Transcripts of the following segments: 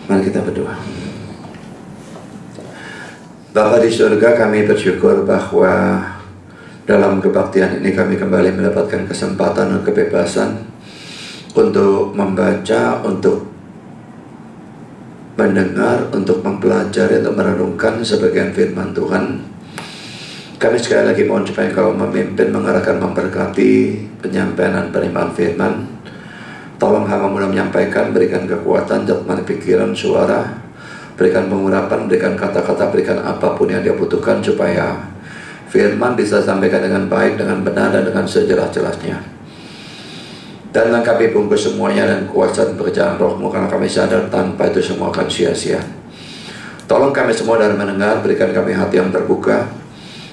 Mari kita berdoa. Bapa di surga, kami bersyukur bahwa dalam kebaktian ini kami kembali mendapatkan kesempatan dan kebebasan untuk membaca, untuk mendengar, untuk mempelajari, untuk merenungkan sebagian firman Tuhan. Kami sekali lagi mohon supaya Engkau memimpin, mengarahkan, memberkati penyampaian dan penerimaan firman. Tolong hamba-Mu menyampaikan, berikan kekuatan, jatman pikiran, suara, berikan pengurapan, berikan kata-kata, berikan apapun yang dia butuhkan supaya firman bisa sampaikan dengan baik, dengan benar, dan dengan sejelas-jelasnya. Dan kami bungkus semuanya dan kuasa dan pekerjaan Roh-Mu, karena kami sadar tanpa itu semua akan sia-sia. Tolong kami semua dari mendengar, berikan kami hati yang terbuka,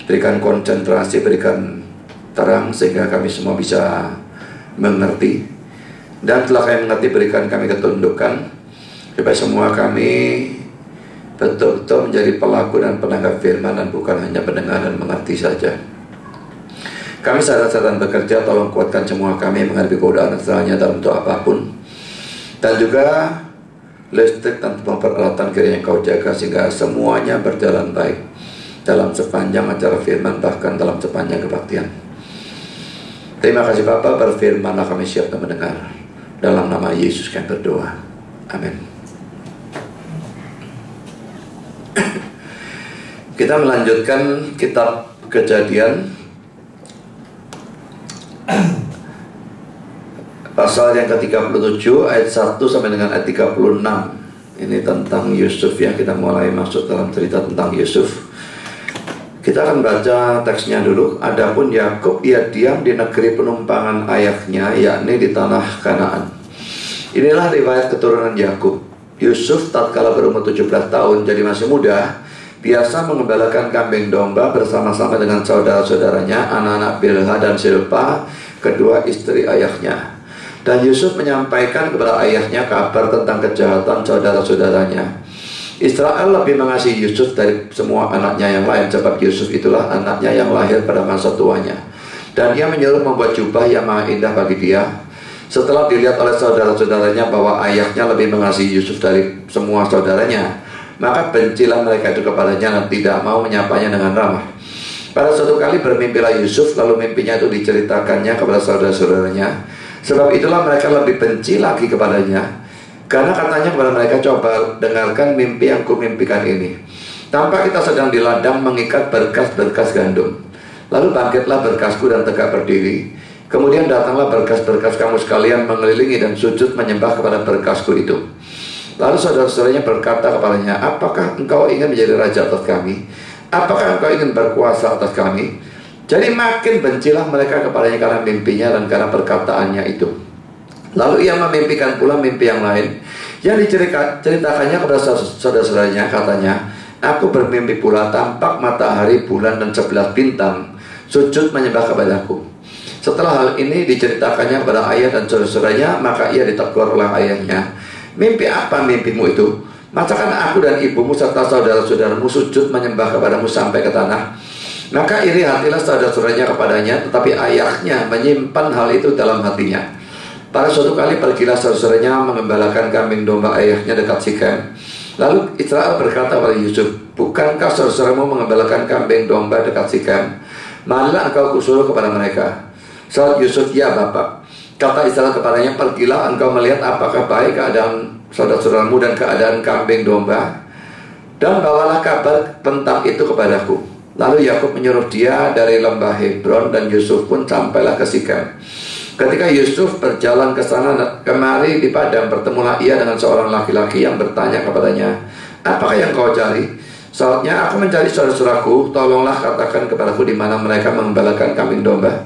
berikan konsentrasi, berikan terang, sehingga kami semua bisa mengerti. Dan setelah kami mengerti, berikan kami ketundukan, supaya semua kami betul-betul menjadi pelaku dan penanggap firman, dan bukan hanya pendengar dan mengerti saja. Kami sadar-sadar bekerja, tolong kuatkan semua kami menghadapi godaan setelahnya dalam bentuk apapun. Dan juga listrik dan peralatan kiranya Kau jaga, sehingga semuanya berjalan baik dalam sepanjang acara firman, bahkan dalam sepanjang kebaktian. Terima kasih Bapa, berfirmanlah, kami siap untuk mendengar. Dalam nama Yesus kami berdoa. Amin. Kita melanjutkan kitab Kejadian pasal yang ke-37 ayat 1 sampai dengan ayat 36. Ini tentang Yusuf ya. Kita mulai masuk dalam cerita tentang Yusuf. Kita akan baca teksnya dulu. Adapun Yakub, ia diam di negeri penumpangan ayahnya, yakni di tanah Kanaan. Inilah riwayat keturunan Yakub. Yusuf tatkala berumur 17 tahun, jadi masih muda, biasa mengembalakan kambing domba bersama-sama dengan saudara-saudaranya, anak-anak Bilha dan Silpa, kedua istri ayahnya. Dan Yusuf menyampaikan kepada ayahnya kabar tentang kejahatan saudara-saudaranya. Israel lebih mengasihi Yusuf dari semua anaknya yang lain, sebab Yusuf itulah anaknya yang lahir pada masa tuanya. Dan ia menyuruh membuat jubah yang maha indah bagi dia. Setelah dilihat oleh saudara-saudaranya bahwa ayahnya lebih mengasihi Yusuf dari semua saudaranya, maka bencilah mereka itu kepadanya dan tidak mau menyapanya dengan ramah. Pada suatu kali bermimpilah Yusuf, lalu mimpinya itu diceritakannya kepada saudara-saudaranya. Sebab itulah mereka lebih benci lagi kepadanya, karena katanya kepada mereka, coba dengarkan mimpi yang kumimpikan ini. Tampak kita sedang di ladang mengikat berkas-berkas gandum. Lalu bangkitlah berkasku dan tegak berdiri. Kemudian datanglah berkas-berkas kamu sekalian mengelilingi dan sujud menyembah kepada berkasku itu. Lalu saudara-saudaranya berkata kepadanya, apakah engkau ingin menjadi raja atas kami? Apakah engkau ingin berkuasa atas kami? Jadi makin bencilah mereka kepadanya karena mimpinya dan karena perkataannya itu. Lalu ia memimpikan pula mimpi yang lain yang diceritakannya kepada saudara-saudaranya. Katanya, aku bermimpi pula tampak matahari, bulan, dan 11 bintang sujud menyembah kepadaku. Setelah hal ini diceritakannya kepada ayah dan saudara-saudaranya, maka ia ditegur oleh ayahnya. Mimpi apa mimpimu itu? Masakan aku dan ibumu serta saudara-saudaramu sujud menyembah kepadamu sampai ke tanah? Maka iri hatilah saudara-saudaranya kepadanya, tetapi ayahnya menyimpan hal itu dalam hatinya. Pada suatu kali pergilah saudara-saudaranya mengembalakan kambing domba ayahnya dekat Sikem. Lalu Israel berkata kepada Yusuf, bukankah saudara-saudaramu mengembalakan kambing domba dekat Sikem? Marilah engkau kusuruh kepada mereka. Saat Yusuf, ya Bapak. Kata Israel kepadanya, pergilah engkau melihat apakah baik keadaan saudara-saudaramu dan keadaan kambing domba, dan bawalah kabar tentang itu kepadaku. Lalu Yakub menyuruh dia dari lembah Hebron, dan Yusuf pun sampailah ke Sikem. Ketika Yusuf berjalan ke sana kemari di padang, bertemulah ia dengan seorang laki-laki yang bertanya kepadanya, apakah yang kau cari? Saatnya, aku mencari saudara-saudaraku, tolonglah katakan kepadaku di mana mereka mengembalakan kambing domba.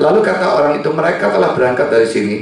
Lalu kata orang itu, mereka telah berangkat dari sini,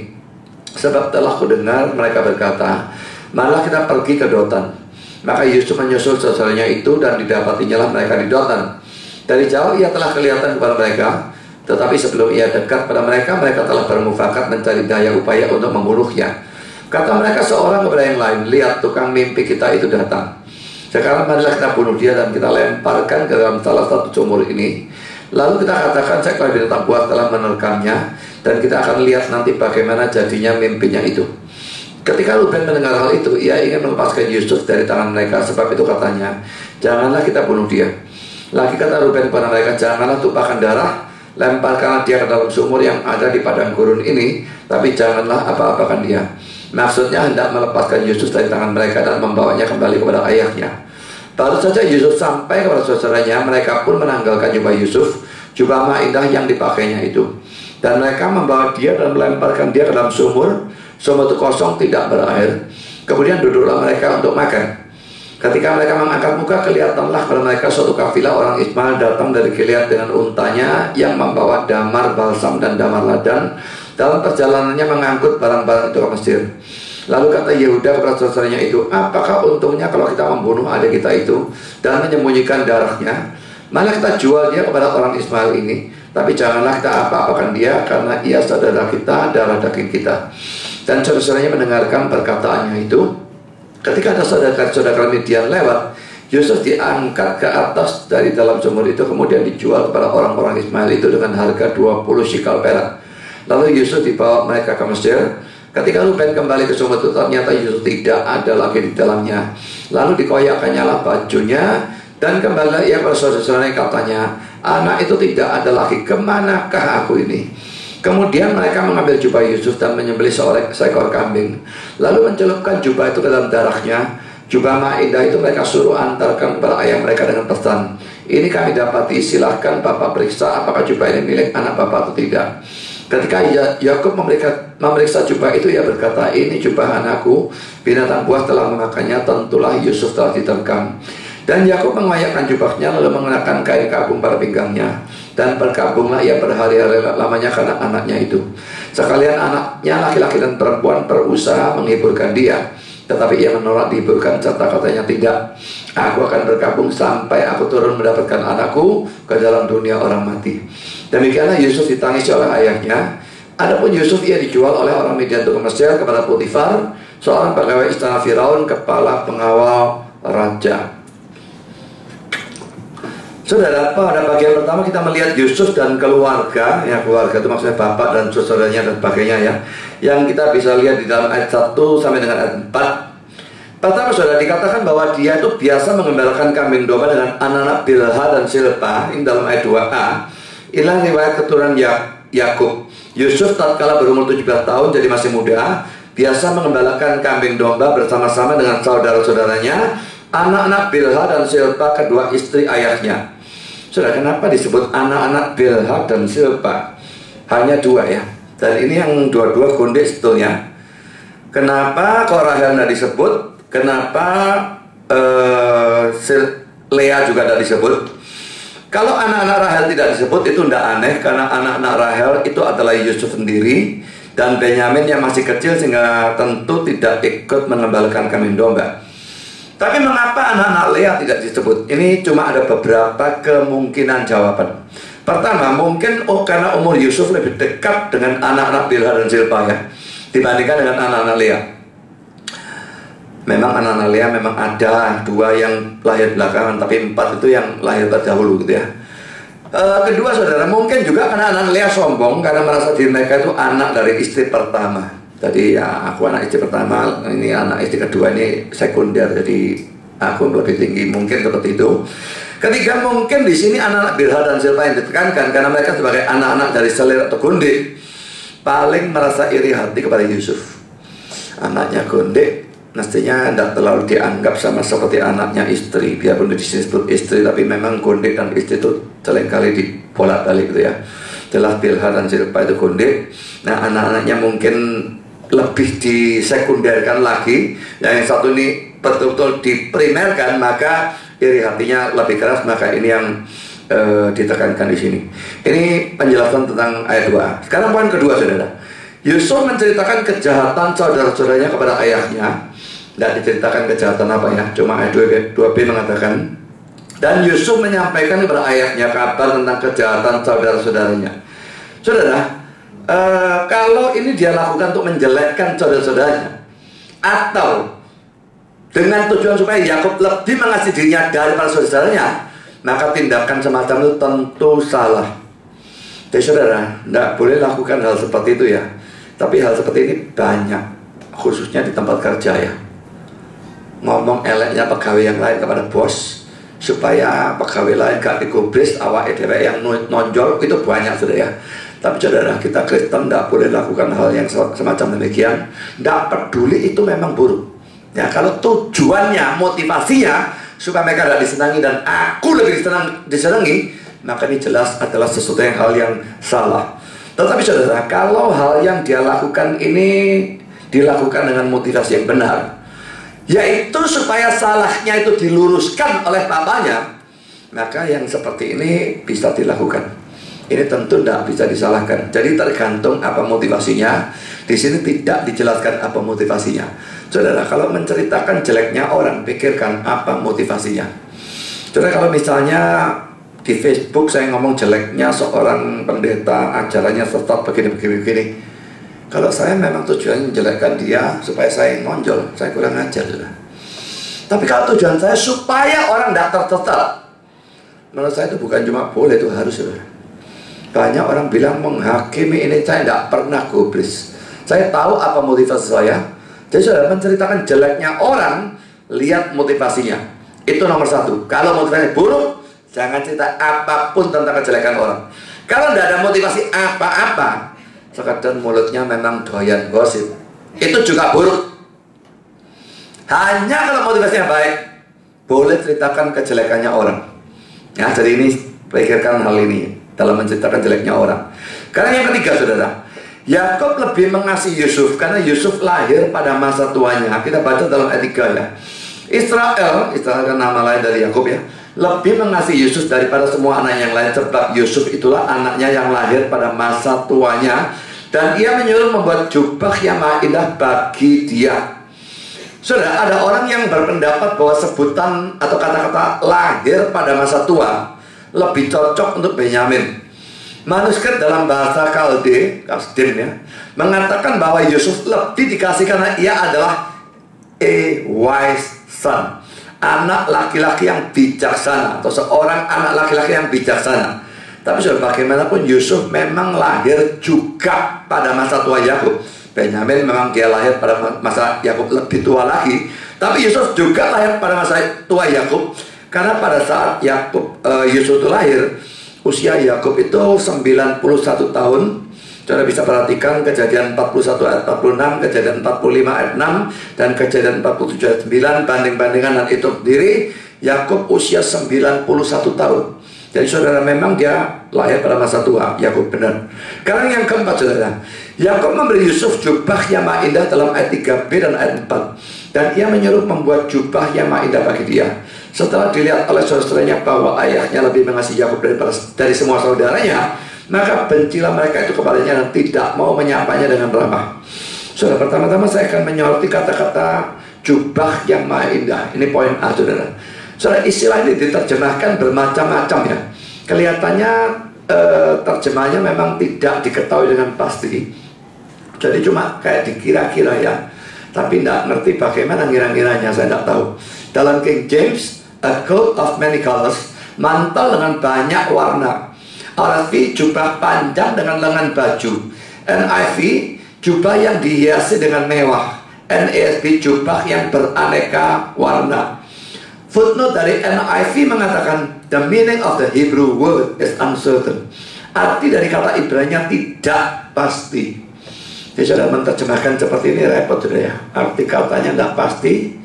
sebab telah kudengar mereka berkata, marilah kita pergi ke Dotan. Maka Yusuf menyusul saudaranya itu, dan didapatinya lah mereka di Dotan. Dari jauh ia telah kelihatan kepada mereka, tetapi sebelum ia dekat pada mereka, mereka telah bermufakat mencari daya upaya untuk membunuhnya. Kata mereka seorang kepada yang lain, lihat tukang mimpi kita itu datang. Sekarang marilah kita bunuh dia dan kita lemparkan ke dalam salah satu sumur ini. Lalu kita katakan seekor binatang buas telah menerkamnya, dan kita akan lihat nanti bagaimana jadinya mimpinya itu. Ketika Ruben mendengar hal itu, ia ingin melepaskan Yusuf dari tangan mereka. Sebab itu katanya, janganlah kita bunuh dia. Lagi kata Ruben kepada mereka, janganlah tumpahkan darah, lemparkanlah dia ke dalam sumur yang ada di padang gurun ini, tapi janganlah apa-apakan dia. Maksudnya hendak melepaskan Yusuf dari tangan mereka dan membawanya kembali kepada ayahnya. Baru saja Yusuf sampai kepada saudaranya, mereka pun menanggalkan jubah Yusuf, jubah mah indah yang dipakainya itu. Dan mereka membawa dia dan melemparkan dia ke dalam sumur. Sumur itu kosong, tidak berair. Kemudian duduklah mereka untuk makan. Ketika mereka mengangkat muka, kelihatanlah kepada mereka suatu kafilah orang Ismail datang dari Gilead dengan untanya yang membawa damar, balsam, dan damar ladan. Dalam perjalanannya mengangkut barang-barang itu ke Mesir. Lalu kata Yehuda kepada saudaranya itu, apakah untungnya kalau kita membunuh adik kita itu dan menyembunyikan darahnya? Malah kita jual dia kepada orang Ismail ini. Tapi janganlah kita apa-apakan dia, karena ia saudara kita, darah daging kita. Dan saudara-saudaranya mendengarkan perkataannya itu. Ketika ada saudara-saudara Midian lewat, Yusuf diangkat ke atas dari dalam sumur itu, kemudian dijual kepada orang-orang Ismail itu dengan harga 20 shikal perak. Lalu Yusuf dibawa mereka ke Mesir. Ketika Ruben kembali ke sumur itu, ternyata Yusuf tidak ada lagi di dalamnya. Lalu dikoyakkannya lah bajunya, dan kembali ia kepada saudara-saudaranya, katanya, anak itu tidak ada lagi, kemanakah aku ini? Kemudian mereka mengambil jubah Yusuf dan menyembelih seekor kambing, lalu mencelupkan jubah itu ke dalam darahnya. Jubah mah indah itu mereka suruh antarkan kepada ayah mereka dengan pesan, ini kami dapati, silahkan bapak periksa apakah jubah ini milik anak bapak atau tidak. Ketika Yakub memeriksa jubah itu, ia berkata, ini jubah anakku, binatang buas telah memakannya, tentulah Yusuf telah diterkam. Dan Yakub mengoyakkan jubahnya, lalu mengenakan kain kabung pada pinggangnya, dan berkabunglah ia berhari-hari lamanya karena anaknya itu. Sekalian anaknya laki-laki dan perempuan berusaha menghiburkan dia, tetapi ia menolak dihiburkan, serta katanya, tidak, aku akan berkabung sampai aku turun mendapatkan anakku ke dalam dunia orang mati. Demikianlah Yusuf ditangisi oleh ayahnya. Adapun Yusuf ia dijual oleh orang Midian ke Mesir kepada Potifar, seorang pegawai istana Firaun, kepala pengawal raja. Saudara, pada bagian pertama kita melihat Yusuf dan keluarga, ya keluarga itu maksudnya bapak dan saudaranya dan sebagainya ya, yang kita bisa lihat di dalam ayat 1 sampai dengan ayat 4. Pertama, saudara, dikatakan bahwa dia itu biasa mengembalakan kambing domba dengan anak-anak Bilha dan Silpa. Ini dalam ayat 2a. Inilah riwayat keturunan Yakub. Yusuf tatkala berumur 17 tahun, jadi masih muda, biasa mengembalakan kambing domba bersama-sama dengan saudara-saudaranya, anak-anak Bilha dan Silpa, kedua istri ayahnya. Saudara, kenapa disebut anak-anak Bilha dan Silpa? Hanya dua ya. Dan ini yang dua-dua gondek sebetulnya. Kenapa kok Rahel tidak disebut? Kenapa Lea juga tidak disebut? Kalau anak-anak Rahel tidak disebut, itu tidak aneh, karena anak-anak Rahel itu adalah Yusuf sendiri dan Benyamin yang masih kecil, sehingga tentu tidak ikut mengembalakan kambing domba. Tapi mengapa anak-anak Lea tidak disebut? Ini cuma ada beberapa kemungkinan jawaban. Pertama, mungkin karena umur Yusuf lebih dekat dengan anak-anak Bilha dan Silpa ya, dibandingkan dengan anak-anak Lea. Memang anak-anak Lea memang ada dua yang lahir belakangan, tapi 4 itu yang lahir terdahulu gitu ya. Kedua, saudara, mungkin juga karena anak Lea sombong karena merasa diri mereka itu anak dari istri pertama. Jadi ya, aku anak istri pertama, ini anak istri kedua, ini sekunder, jadi aku lebih tinggi, mungkin seperti itu. Ketiga, mungkin di sini anak-anak Bilha dan Silpa yang ditekankan karena mereka sebagai anak-anak dari selir atau gondek paling merasa iri hati kepada Yusuf. Anaknya gondek mestinya tidak terlalu dianggap sama seperti anaknya istri, biarpun di sini disebut istri, tapi memang gondek dan istri itu seringkali dibolak-balik gitu ya. Jelas Bilha dan Silpa itu gondek. Nah, anak-anaknya mungkin lebih disekunderkan lagi, yang satu ini betul-betul diprimerkan, maka iri hatinya lebih keras, maka ini yang ditekankan di sini. Ini penjelasan tentang ayat 2. Sekarang poin kedua, saudara. Yusuf menceritakan kejahatan saudara-saudaranya kepada ayahnya. Tidak diceritakan kejahatan apa ya, cuma ayat 2b mengatakan, dan Yusuf menyampaikan kepada ayahnya kabar tentang kejahatan saudara-saudaranya. Saudara, kalau ini dia lakukan untuk menjelekkan saudara-saudaranya, atau dengan tujuan supaya Yakub lebih mengasihi dirinya daripada saudara-saudaranya, maka tindakan semacam itu tentu salah. Jadi saudara, tidak boleh lakukan hal seperti itu ya. Tapi hal seperti ini banyak. khususnya di tempat kerja ya, ngomong eleknya pegawai yang lain kepada bos supaya pegawai lain gak digubris awak dhewe yang nonjol, itu banyak sudah ya. Tapi saudara, kita Kristen tidak boleh lakukan hal yang semacam demikian. Tidak peduli itu memang buruk ya, kalau tujuannya, motivasinya supaya mereka tidak disenangi dan aku lebih disenangi, maka ini jelas adalah sesuatu yang hal yang salah. Tetapi saudara, kalau hal yang dia lakukan ini dilakukan dengan motivasi yang benar, yaitu supaya salahnya itu diluruskan oleh papanya, maka yang seperti ini bisa dilakukan. Ini tentu tidak bisa disalahkan. Jadi tergantung apa motivasinya. Di sini tidak dijelaskan apa motivasinya. Saudara, kalau menceritakan jeleknya orang, pikirkan apa motivasinya. Saudara, kalau misalnya di Facebook saya ngomong jeleknya seorang pendeta, ajarannya sesat begini. Kalau saya memang tujuannya menjelekkan dia supaya saya nonjol, saya kurang ajar, saudara. Tapi kalau tujuan saya supaya orang tidak tersesat, menurut saya itu bukan cuma boleh, itu harus, saudara. Banyak orang bilang menghakimi ini, saya tidak pernah gubris. Saya tahu apa motivasi saya. Jadi saudara, menceritakan jeleknya orang, lihat motivasinya. Itu nomor satu. Kalau motivasinya buruk, jangan cerita apapun tentang kejelekan orang. Kalau tidak ada motivasi apa-apa, sekadar mulutnya memang doyan gosip, itu juga buruk. Hanya kalau motivasinya baik, boleh ceritakan kejelekannya orang. Ya, jadi ini pikirkan hal ini dalam menceritakan jeleknya orang. Karena yang ketiga, saudara, Yakub lebih mengasihi Yusuf karena Yusuf lahir pada masa tuanya. Kita baca dalam ayat 3 ya. Israel kan nama lain dari Yakub ya, lebih mengasihi Yusuf daripada semua anak yang lain, sebab Yusuf itulah anaknya yang lahir pada masa tuanya, dan ia menyuruh membuat jubah yang maha indah bagi dia. Saudara, ada orang yang berpendapat bahwa sebutan atau kata-kata lahir pada masa tua lebih cocok untuk Benyamin. Manuskrip dalam bahasa Kasdim ya, mengatakan bahwa Yusuf lebih dikasih karena ia adalah a wise son, anak laki-laki yang bijaksana, atau seorang anak laki-laki yang bijaksana. Tapi saudara, bagaimanapun Yusuf memang lahir juga pada masa tua Yakub. Benyamin memang dia lahir pada masa Yakub lebih tua lagi, tapi Yusuf juga lahir pada masa tua Yakub. Karena pada saat Yusuf itu lahir, usia Yakub itu 91 tahun. Saudara bisa perhatikan Kejadian 41 ayat 46, Kejadian 45 ayat 6, dan Kejadian 47 ayat 9. Banding-bandingan dan itu sendiri, Yakub usia 91 tahun. Jadi saudara, memang dia lahir pada masa tua, Yakub benar. Sekarang yang keempat, saudara, Yakub memberi Yusuf jubah yang maha indah dalam ayat 3b dan ayat 4. Dan ia menyuruh membuat jubah yang maha indah bagi dia. Setelah dilihat oleh saudaranya bahwa ayahnya lebih mengasihi Yakub dari semua saudaranya, maka bencilah mereka itu kepadanya dan tidak mau menyapanya dengan ramah. Saudara, pertama-tama saya akan menyoroti kata-kata jubah yang maha indah. Ini poin A, saudara. Saudara, istilah ini diterjemahkan bermacam-macam ya. Kelihatannya terjemahnya memang tidak diketahui dengan pasti. Jadi cuma kayak dikira-kira ya. Tapi tidak ngerti bagaimana ngira-ngiranya, saya tidak tahu. Dalam King James, a coat of many colors, mantel dengan banyak warna. RSV, jubah panjang dengan lengan baju. NIV, jubah yang dihiasi dengan mewah. NASB, jubah yang beraneka warna. Footnote dari NIV mengatakan, the meaning of the Hebrew word is uncertain. Arti dari kata Ibrani-nya tidak pasti. Jadi saudara, menerjemahkan seperti ini repot sudah ya. Arti katanya tidak pasti.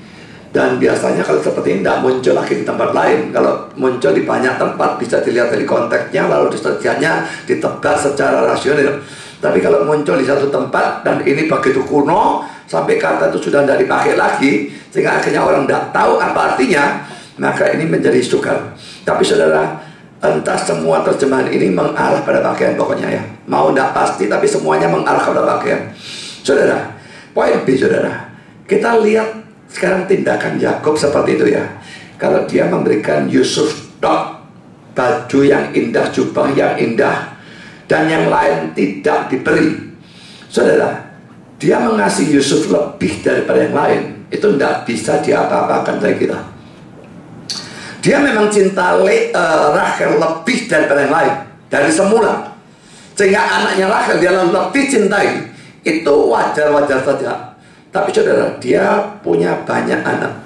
Dan biasanya kalau seperti ini tidak muncul lagi di tempat lain. Kalau muncul di banyak tempat bisa dilihat dari konteksnya, lalu disedianya ditebar secara rasional. Tapi kalau muncul di satu tempat dan ini begitu kuno sampai kata itu sudah tidak dipakai lagi, sehingga akhirnya orang tidak tahu apa artinya, maka ini menjadi sukar. Tapi saudara, entah semua terjemahan ini mengarah pada pakaian pokoknya ya. Mau tidak pasti tapi semuanya mengarah pada pakaian. Saudara, poin B, saudara, kita lihat sekarang tindakan Yakub seperti itu ya. Kalau dia memberikan Yusuf baju yang indah, jubah yang indah, dan yang lain tidak diberi, saudara, dia mengasihi Yusuf lebih daripada yang lain. Itu tidak bisa diapa-apakan, saya kira. Dia memang cinta Rachel lebih daripada yang lain dari semula, sehingga anaknya Rachel dia lebih cintai. Itu wajar-wajar saja. Tapi saudara, dia punya banyak anak.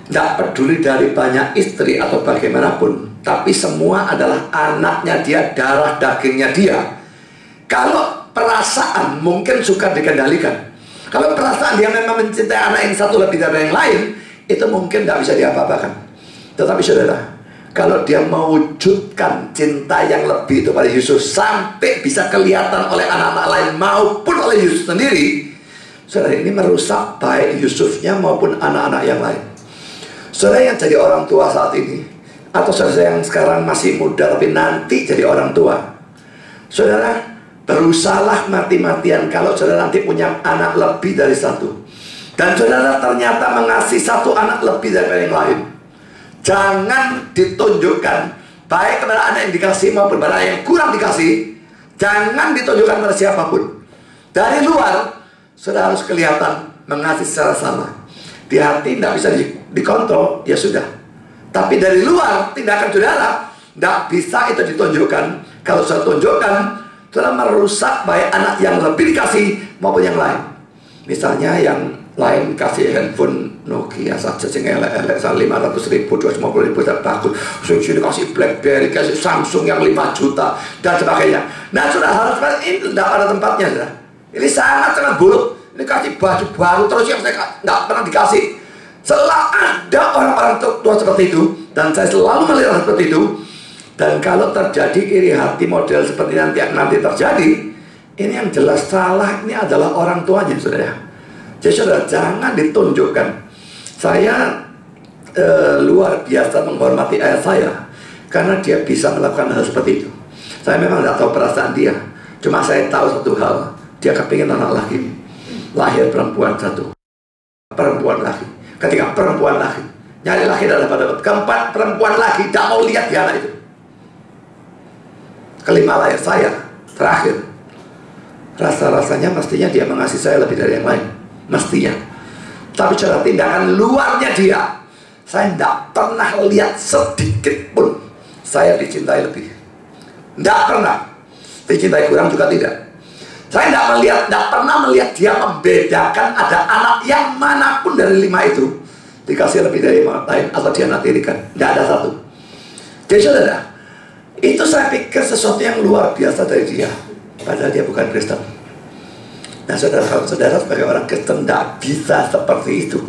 Tidak peduli dari banyak istri atau bagaimanapun, tapi semua adalah anaknya dia, darah dagingnya dia. Kalau perasaan mungkin suka dikendalikan. Kalau perasaan dia memang mencintai anak yang satu lebih dari yang lain, itu mungkin tidak bisa diapa-apakan. Tetapi saudara, kalau dia mewujudkan cinta yang lebih itu pada Yusuf sampai bisa kelihatan oleh anak-anak lain maupun oleh Yusuf sendiri, saudara, ini merusak baik Yusufnya maupun anak-anak yang lain. Saudara yang jadi orang tua saat ini, atau saudara yang sekarang masih muda tapi nanti jadi orang tua, saudara, berusahalah mati-matian kalau saudara nanti punya anak lebih dari satu, dan saudara ternyata mengasihi satu anak lebih dari yang lain. Jangan ditunjukkan baik kepada anak yang dikasih maupun kepada yang kurang dikasih. Jangan ditunjukkan pada siapapun. Dari luar saudara harus kelihatan mengasihi secara sama. Di hati tidak bisa dikontrol, ya sudah. Tapi dari luar tindakan saudara tidak bisa itu ditunjukkan. Kalau saya tunjukkan, saudara merusak baik anak yang lebih dikasih maupun yang lain. Misalnya yang lain kasih handphone Nokia saja sing elek-elek 500.000, 250.000 tak bagus. Sini kasih BlackBerry, kasih Samsung yang 5 juta dan sebagainya. Nah, sudah harus ini tidak pada tempatnya, sudah. Ini sangat buruk. Ini kasih baju baru terus yang saya nggak pernah dikasih. Selalu ada orang-orang tua seperti itu, dan saya selalu melihat seperti itu. Dan kalau terjadi iri hati model seperti nanti terjadi, ini yang jelas salah ini adalah orang tuanya, saudara. Jadi saudara, jangan ditunjukkan. Saya luar biasa menghormati ayah saya karena dia bisa melakukan hal seperti itu. Saya memang tidak tahu perasaan dia, cuma saya tahu satu hal, dia kepingin anak laki. Lahir perempuan satu, perempuan laki. Ketika perempuan laki, nyari laki adalah pada keempat perempuan laki, tidak mau lihat dia anak itu. Kelima lahir saya, terakhir. Rasa-rasanya mestinya dia mengasihi saya lebih dari yang lain, mestinya. Tapi cara tindakan luarnya dia, saya tidak pernah lihat sedikit pun saya dicintai lebih. Tidak pernah. Dicintai kurang juga tidak. Saya tidak pernah melihat dia membedakan ada anak yang manapun dari 5 itu dikasih lebih dari yang lain atau dia natirikan. Tidak ada satu. Jadi saudara, itu saya pikir sesuatu yang luar biasa dari dia. Padahal dia bukan Kristen. Nah saudara sebagai orang Kristen tidak bisa seperti itu.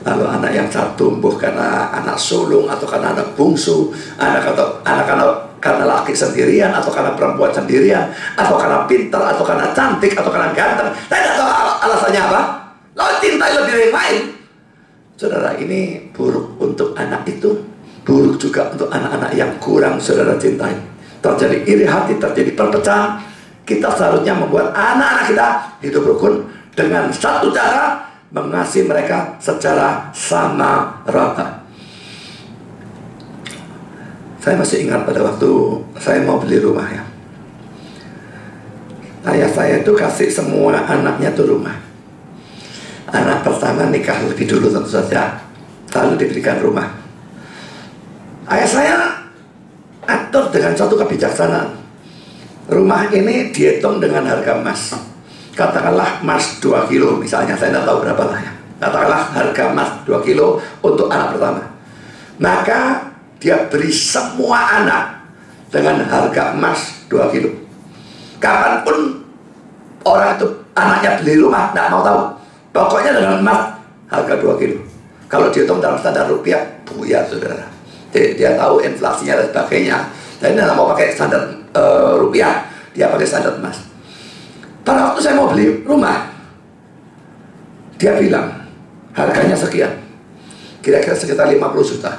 Lalu anak yang satu tumbuh karena anak sulung atau karena anak bungsu, anak karena laki sendirian atau karena perempuan sendirian, atau karena pintar atau karena cantik atau karena ganteng. Saya tidak tahu alasannya apa. Lalu cintai lebih dari yang lain. Saudara, ini buruk untuk anak itu, buruk juga untuk anak-anak yang kurang saudara cintai. Terjadi iri hati, terjadi perpecahan. Kita seharusnya membuat anak-anak kita hidup rukun dengan satu cara, mengasihi mereka secara sama rata. Saya masih ingat pada waktu saya mau beli rumah ya. Ayah saya itu kasih semua anaknya tuh rumah. Anak pertama nikah lebih dulu tentu saja, lalu diberikan rumah. Ayah saya atur dengan suatu kebijaksanaan. Rumah ini dihitung dengan harga emas. Katakanlah emas 2 kilo misalnya, saya tidak tahu berapa lah ya. Katakanlah harga emas 2 kilo untuk anak pertama. Maka dia beri semua anak dengan harga emas 2 kilo. Kapanpun orang itu anaknya beli rumah, tidak mau tahu. Pokoknya dengan emas harga 2 kilo. Kalau dihitung dalam standar rupiah, buyar saudara. Dia tahu inflasinya dan sebagainya. Jadi tidak mau pakai standar rupiah, dia pakai standar emas. Pada waktu saya mau beli rumah, dia bilang harganya sekian, kira-kira sekitar 50 juta.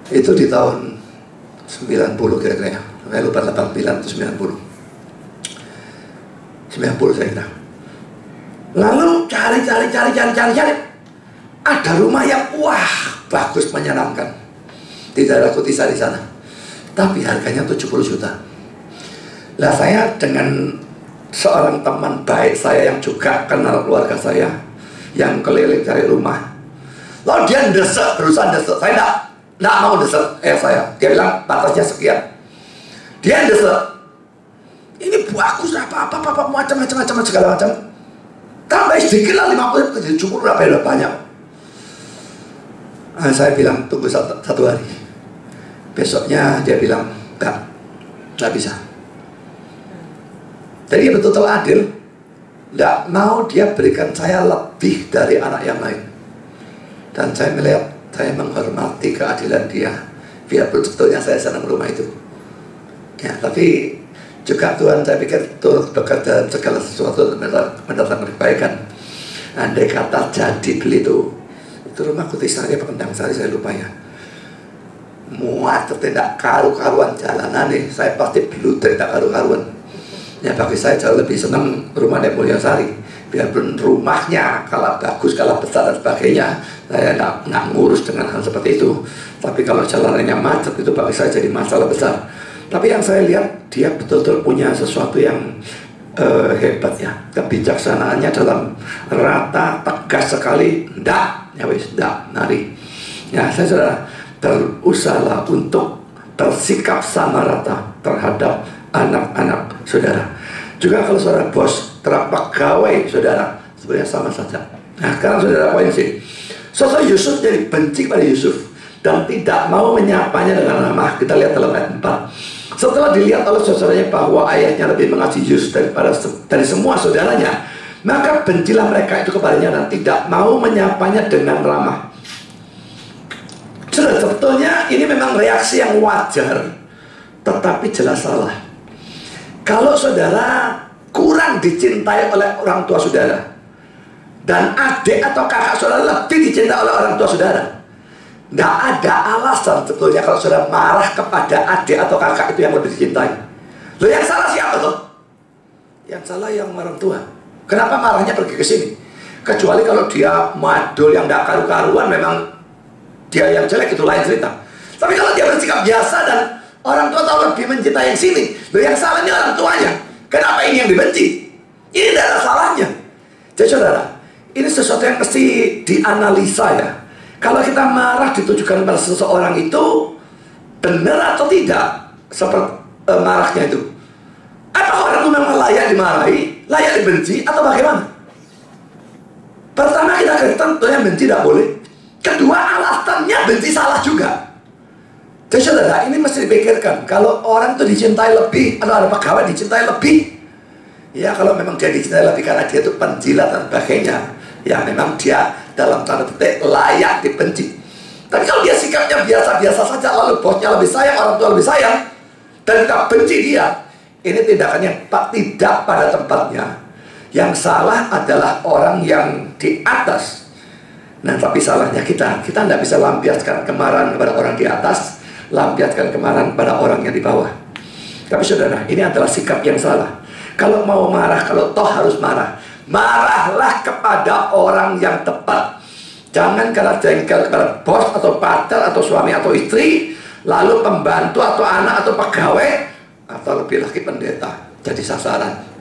Itu di tahun 90 kira-kira ya. Saya lupa 89 atau 90 saya kira. Lalu cari. Ada rumah yang wah bagus, menyenangkan di daerah Kutisa di sana. Tapi harganya 70 juta. Lah saya dengan seorang teman baik saya yang juga kenal keluarga saya, yang keliling cari rumah. Lalu dia berusaha desek. Saya tidak mau desek saya. Dia bilang batasnya sekian. Dia desek. Ini bagus apa macam segala macam. Tambah sedikit lah 50, cukup berapa ya, banyak. Nah, saya bilang tunggu satu hari. Besoknya dia bilang nggak bisa. Jadi betul-betul adil. Nggak mau dia berikan saya lebih dari anak yang lain. Dan saya melihat, saya menghormati keadilan dia. Biarpun sebetulnya saya senang rumah itu. Ya, tapi juga Tuhan saya pikir turut bekerja segala sesuatu mendatangkan kebaikan. Andai kata jadi beli itu rumah Kutisari apa Kendang Sari saya lupa ya. Muat tidak karu-karuan jalanan nih, saya pasti bluder tidak karu-karuan. Ya bagi saya jauh lebih senang rumah di Mulyasari. Biarpun rumahnya kalah bagus, kalah besar dan sebagainya, saya nggak ngurus dengan hal seperti itu. Tapi kalau jalanannya macet itu bagi saya jadi masalah besar. Tapi yang saya lihat dia betul-betul punya sesuatu yang hebat ya, kebijaksanaannya dalam rata tegas sekali, ndak, ya wis ndak, nari. Ya saya sudah berusaha untuk bersikap sama rata terhadap anak-anak saudara. Juga kalau saudara bos terhadap pegawai saudara sebenarnya sama saja. Nah sekarang saudara poin sih, sosok Yusuf jadi benci pada Yusuf dan tidak mau menyapanya dengan ramah. Kita lihat dalam ayat 4. Setelah dilihat oleh saudaranya bahwa ayahnya lebih mengasihi Yusuf dari semua saudaranya, maka bencilah mereka itu kepadanya dan tidak mau menyapanya dengan ramah. Saudara, sebetulnya ini memang reaksi yang wajar, tetapi jelas salah. Kalau saudara kurang dicintai oleh orang tua saudara, dan adik atau kakak saudara lebih dicintai oleh orang tua saudara, nggak ada alasan sebetulnya kalau saudara marah kepada adik atau kakak itu yang lebih dicintai. Loh, yang salah siapa tuh? Yang salah yang orang tua. Kenapa marahnya pergi ke sini? Kecuali kalau dia madul yang nggak karu-karuan, memang dia yang jelek, itu lain cerita. Tapi kalau dia bersikap biasa dan orang tua tahu lebih mencintai yang sini, loh yang salahnya orang tuanya. Kenapa ini yang dibenci? Ini tidak ada salahnya. Jadi saudara, ini sesuatu yang mesti dianalisa ya. Kalau kita marah ditujukan pada seseorang itu benar atau tidak seperti marahnya itu? Apa orang itu memang layak dimarahi, layak dibenci atau bagaimana? Pertama kita tentunya benci tidak boleh. Kedua alasannya benci salah juga. Jadi saudara ini mesti dipikirkan. Kalau orang itu dicintai lebih atau ada pegawai dicintai lebih, ya kalau memang dia dicintai lebih karena dia itu penjilat dan sebagainya, ya memang dia dalam tanda petik layak dibenci. Tapi kalau dia sikapnya biasa-biasa saja, lalu bosnya lebih sayang, orang tua lebih sayang, dan kita benci dia, ini tindakannya tidak pada tempatnya. Yang salah adalah orang yang di atas. Nah tapi salahnya kita tidak bisa lampiaskan kemarahan kepada orang di atas, lampiaskan kemarahan pada orang yang di bawah. Tapi saudara, ini adalah sikap yang salah. Kalau mau marah, kalau toh harus marah, marahlah kepada orang yang tepat. Jangan karena jengkel kepada bos atau pacar atau suami atau istri, lalu pembantu atau anak atau pegawai, atau lebih lagi pendeta jadi sasaran.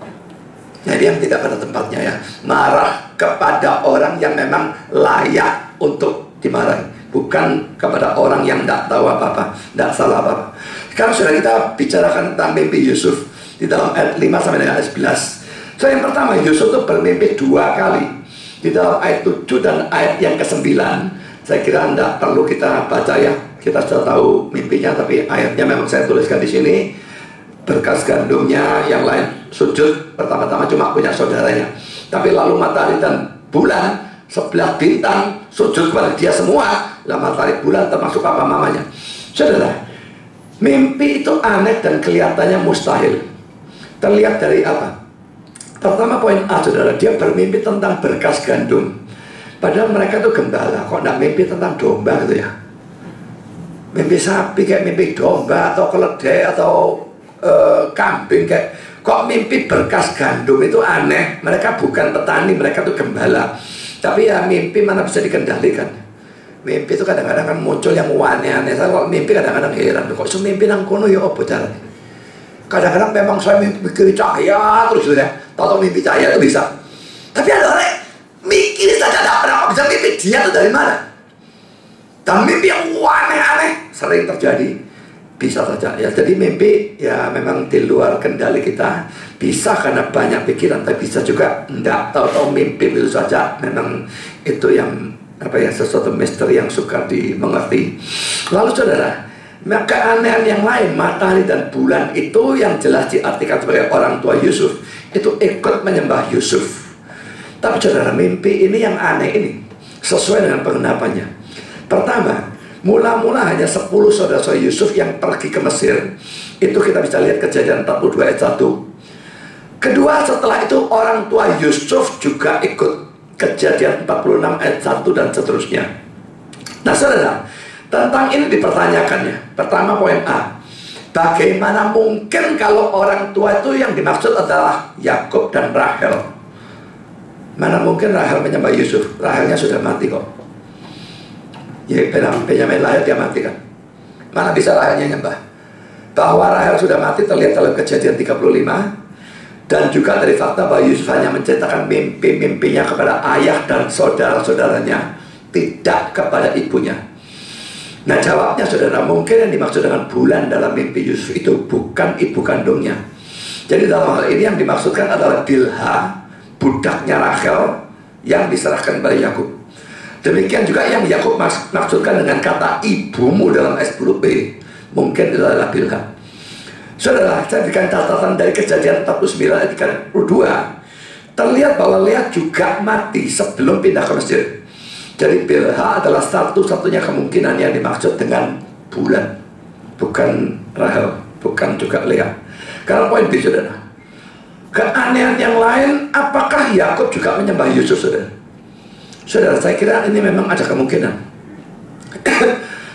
Jadi yang tidak pada tempatnya ya. Marah kepada orang yang memang layak untuk dimarahi, bukan kepada orang yang tidak tahu apa-apa, tidak salah apa-apa. Sekarang sudah kita bicarakan tentang mimpi Yusuf di dalam ayat 5 sampai dengan ayat 11. So yang pertama, Yusuf itu bermimpi 2 kali di dalam ayat 7 dan ayat yang ke-9. Saya kira tidak perlu kita baca ya, kita sudah tahu mimpinya, tapi ayatnya memang saya tuliskan di sini. Berkas gandumnya yang lain sujud pertama-tama cuma punya saudaranya, tapi lalu matahari dan bulan 11 bintang sujud kepada dia semua. Lah matahari bulan termasuk papa mamanya. Saudara, mimpi itu aneh dan kelihatannya mustahil. Terlihat dari apa? Pertama poin A saudara, dia bermimpi tentang berkas gandum. Padahal mereka tuh gembala, kok nggak mimpi tentang domba gitu ya? Mimpi sapi kayak mimpi domba atau keledai atau kambing kayak, kok mimpi berkas gandum, itu aneh. Mereka bukan petani, mereka tuh gembala. Tapi ya mimpi mana bisa dikendalikan. Mimpi itu kadang-kadang kan muncul yang aneh-aneh. Saya kalau mimpi kadang-kadang heran, kok so mimpi nang kono ya apa caranya? Kadang-kadang memang saya mikir cahaya terus ya, tahu mimpi cahaya itu bisa. Tapi ada orang mikir saja tidak pernah bisa mimpi dia itu dari mana. Dan mimpi yang aneh-aneh sering terjadi. Bisa saja ya. Jadi mimpi ya memang di luar kendali kita. Bisa karena banyak pikiran, tapi bisa juga enggak. Tahu-tahu mimpi itu saja. Memang itu yang sesuatu misteri yang suka dimengerti. Lalu saudara, keanehan yang lain, matahari dan bulan itu yang jelas diartikan sebagai orang tua Yusuf, itu ikut menyembah Yusuf. Tapi saudara, mimpi ini yang aneh ini sesuai dengan pengendapannya. Pertama, mula-mula hanya 10 saudara-saudara Yusuf yang pergi ke Mesir. Itu kita bisa lihat Kejadian 42 ayat 1. Kedua, setelah itu orang tua Yusuf juga ikut. Kejadian 46 ayat 1 dan seterusnya. Nah saudara, tentang ini dipertanyakannya. Pertama, poin A, bagaimana mungkin kalau orang tua itu yang dimaksud adalah Yakub dan Rahel? Mana mungkin Rahel menyembah Yusuf? Rahelnya sudah mati kok. Ya, Benyamin lahir dia mati kan. Mana bisa Rahelnya nyembah? Bahwa Rahel sudah mati terlihat dalam Kejadian 35. Dan juga dari fakta bahwa Yusuf hanya menceritakan mimpi-mimpinya kepada ayah dan saudara-saudaranya, tidak kepada ibunya. Nah jawabnya saudara, mungkin yang dimaksud dengan bulan dalam mimpi Yusuf itu bukan ibu kandungnya. Jadi dalam hal ini yang dimaksudkan adalah Bilha, budaknya Rahel, yang diserahkan kepada Yakub. Demikian juga yang Yakub maksudkan dengan kata ibumu dalam ayat 10b, mungkin itu adalah Bilha. Saudara, saya berikan catatan dari Kejadian 49 ayat 32. Terlihat bahwa Leah juga mati sebelum pindah ke Mesir. Jadi Bilha adalah satu-satunya kemungkinan yang dimaksud dengan bulan, bukan Rahel, bukan juga Leah. Karena poin B saudara, keanehan yang lain, apakah Yakub juga menyembah Yusuf saudara? Saudara, saya kira ini memang ada kemungkinan.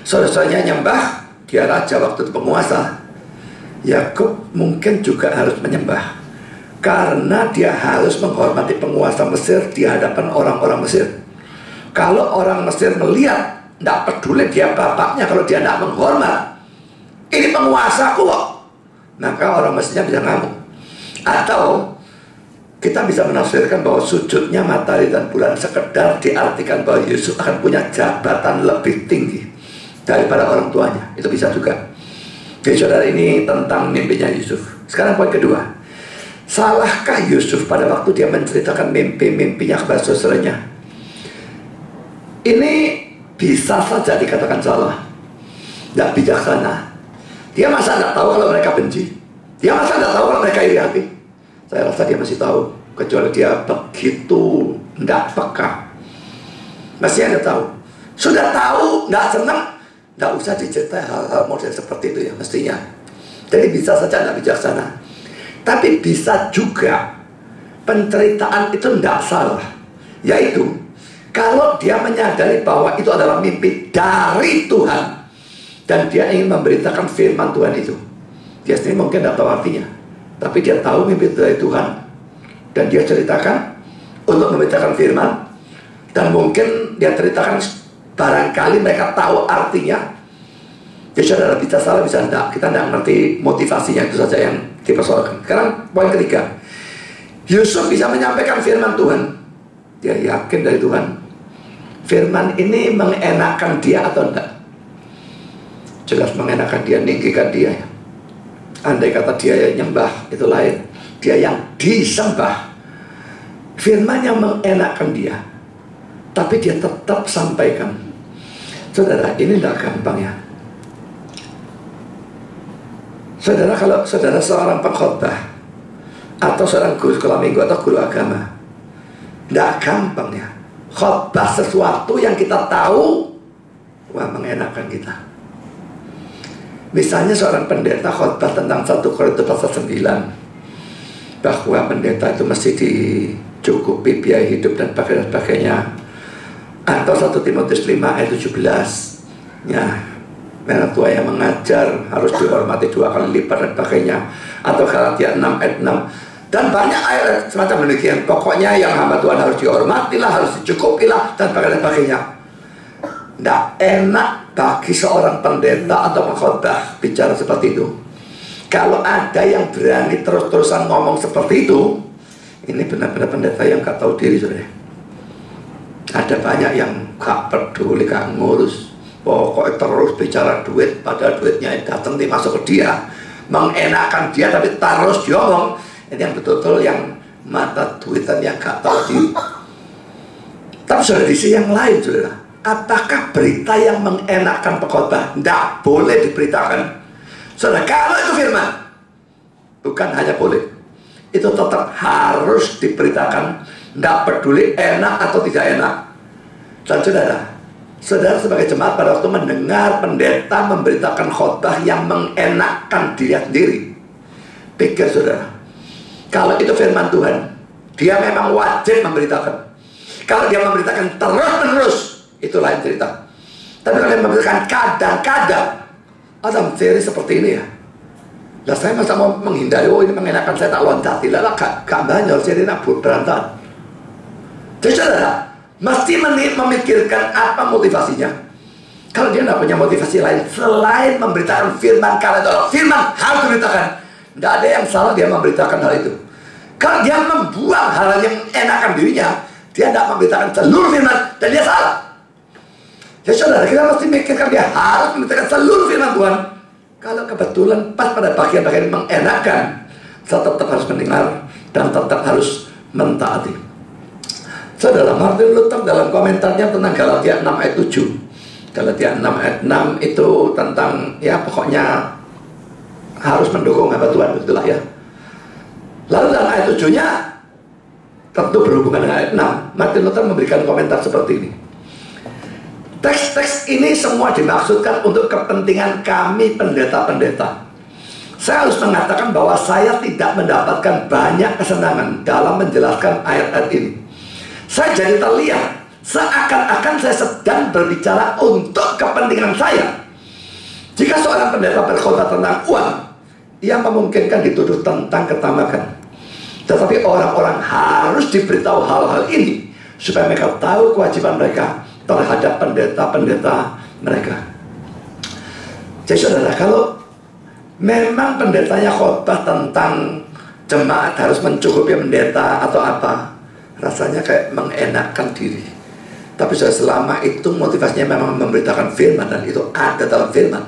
Saudara-saudaranya nyembah, dia raja waktu itu penguasa. Yakub mungkin juga harus menyembah karena dia harus menghormati penguasa Mesir di hadapan orang-orang Mesir. Kalau orang Mesir melihat, tidak peduli dia bapaknya, kalau dia tidak menghormat, ini penguasaku kok, maka orang Mesirnya bisa ngamuk. Atau kita bisa menafsirkan bahwa sujudnya matahari dan bulan sekedar diartikan bahwa Yusuf akan punya jabatan lebih tinggi daripada orang tuanya. Itu bisa juga. Jadi saudara, ini tentang mimpinya Yusuf. Sekarang poin kedua, salahkah Yusuf pada waktu dia menceritakan mimpi-mimpinya kepada saudaranya? Ini bisa saja dikatakan salah, tidak bijaksana. Dia masa tidak tahu kalau mereka benci? Dia masa tidak tahu kalau mereka iri hati? Saya rasa dia masih tahu, kecuali dia begitu tidak peka. Masih ada tahu. Sudah tahu, tidak senang, tidak usah diceritain hal-hal model seperti itu ya mestinya. Jadi bisa saja tidak bijaksana. Tapi bisa juga penceritaan itu tidak salah. Yaitu kalau dia menyadari bahwa itu adalah mimpi dari Tuhan dan dia ingin memberitakan firman Tuhan itu. Dia sendiri mungkin tidak tahu artinya, tapi dia tahu mimpi dari Tuhan dan dia ceritakan untuk memberitakan firman. Dan mungkin dia ceritakan barangkali mereka tahu artinya. Jadi saudara, bisa salah bisa tidak, kita tidak mengerti motivasinya, itu saja yang dipersoalkan. Sekarang poin ketiga, Yusuf bisa menyampaikan firman Tuhan. Dia yakin dari Tuhan firman ini mengenakan dia atau tidak. Jelas mengenakan dia, meninggikan dia. Andai kata dia yang nyembah, itu lain. Dia yang disembah. Firman yang mengenakan dia, tapi dia tetap sampaikan. Saudara, ini tidak gampang ya. Saudara, kalau saudara seorang pengkhotbah atau seorang guru sekolah minggu atau guru agama, tidak gampang ya khotbah sesuatu yang kita tahu wah mengenakan kita. Misalnya seorang pendeta khotbah tentang 1 Korintus pasal 9, bahwa pendeta itu mesti dicukupi biaya hidup dan sebagainya. Atau 1 Timotius 5 ayat 17, ya, orang tua yang mengajar harus dihormati 2 kali lipat dan sebagainya. Atau Galatia 6 ayat 6. Dan banyak ayat semacam demikian. Pokoknya yang hamba Tuhan harus dihormatilah, harus dicukupilah, dan sebagainya. Tidak enak bagi seorang pendeta atau pengkhotbah bicara seperti itu. Kalau ada yang berani terus-terusan ngomong seperti itu, ini benar-benar pendeta yang gak tahu diri, saudara. Ada banyak yang gak peduli, gak ngurus. Pokoknya terus bicara duit, padahal duitnya datang masuk ke dia, mengenakan dia, tapi terus diomong. Ini yang betul-betul yang mata duitan yang gak tahu diri. Tapi sudah di sisi yang lain, saudara, apakah berita yang mengenakan pengkhotbah tidak boleh diberitakan? Saudara, kalau itu firman, bukan hanya boleh, itu tetap harus diberitakan, tidak peduli enak atau tidak enak. Dan saudara sebagai jemaat pada waktu mendengar pendeta memberitakan khotbah yang mengenakkan diri sendiri, pikir saudara, kalau itu firman Tuhan, dia memang wajib memberitakan. Kalau dia memberitakan terus-menerus, itu lain cerita. Tapi kalau dia memberitakan kadang-kadang, ada seri seperti ini ya. Lah saya masa mau menghindari, oh ini mengenakan saya tak loncati. Lah gak banyak seri nabut berantakan. Jadi saudara, mesti memikirkan apa motivasinya. Kalau dia tidak punya motivasi lain selain memberitakan firman, kalau itu firman harus diberitakan. Tidak ada yang salah dia memberitakan hal itu. Kalau dia membuang hal yang enakan dirinya, dia tidak memberitakan seluruh firman, dan dia salah. Jadi saudara, kita mesti mikirkan dia harus memberitakan seluruh firman Tuhan. Kalau kebetulan pas pada bagian-bagian mengenakan, saya tetap harus mendengar dan tetap harus mentaati. Saudara, Martin Luther dalam komentarnya tentang Galatia 6 ayat 7, Galatia 6 ayat 6 itu tentang, ya pokoknya harus mendukung hamba Tuhan, begitulah ya. Lalu dalam ayat 7-nya tentu berhubungan dengan ayat 6, Martin Luther memberikan komentar seperti ini. Teks-teks ini semua dimaksudkan untuk kepentingan kami pendeta-pendeta. Saya harus mengatakan bahwa saya tidak mendapatkan banyak kesenangan dalam menjelaskan ayat-ayat ini. Saya jadi terlihat seakan-akan saya sedang berbicara untuk kepentingan saya. Jika seorang pendeta berkhotbah tentang uang, ia memungkinkan dituduh tentang ketamakan. Tetapi orang-orang harus diberitahu hal-hal ini supaya mereka tahu kewajiban mereka terhadap pendeta-pendeta mereka. Jadi saudara, kalau memang pendetanya khotbah tentang jemaat harus mencukupi pendeta atau apa, rasanya kayak mengenakkan diri. Tapi selama itu motivasinya memang memberitakan firman, dan itu ada dalam firman,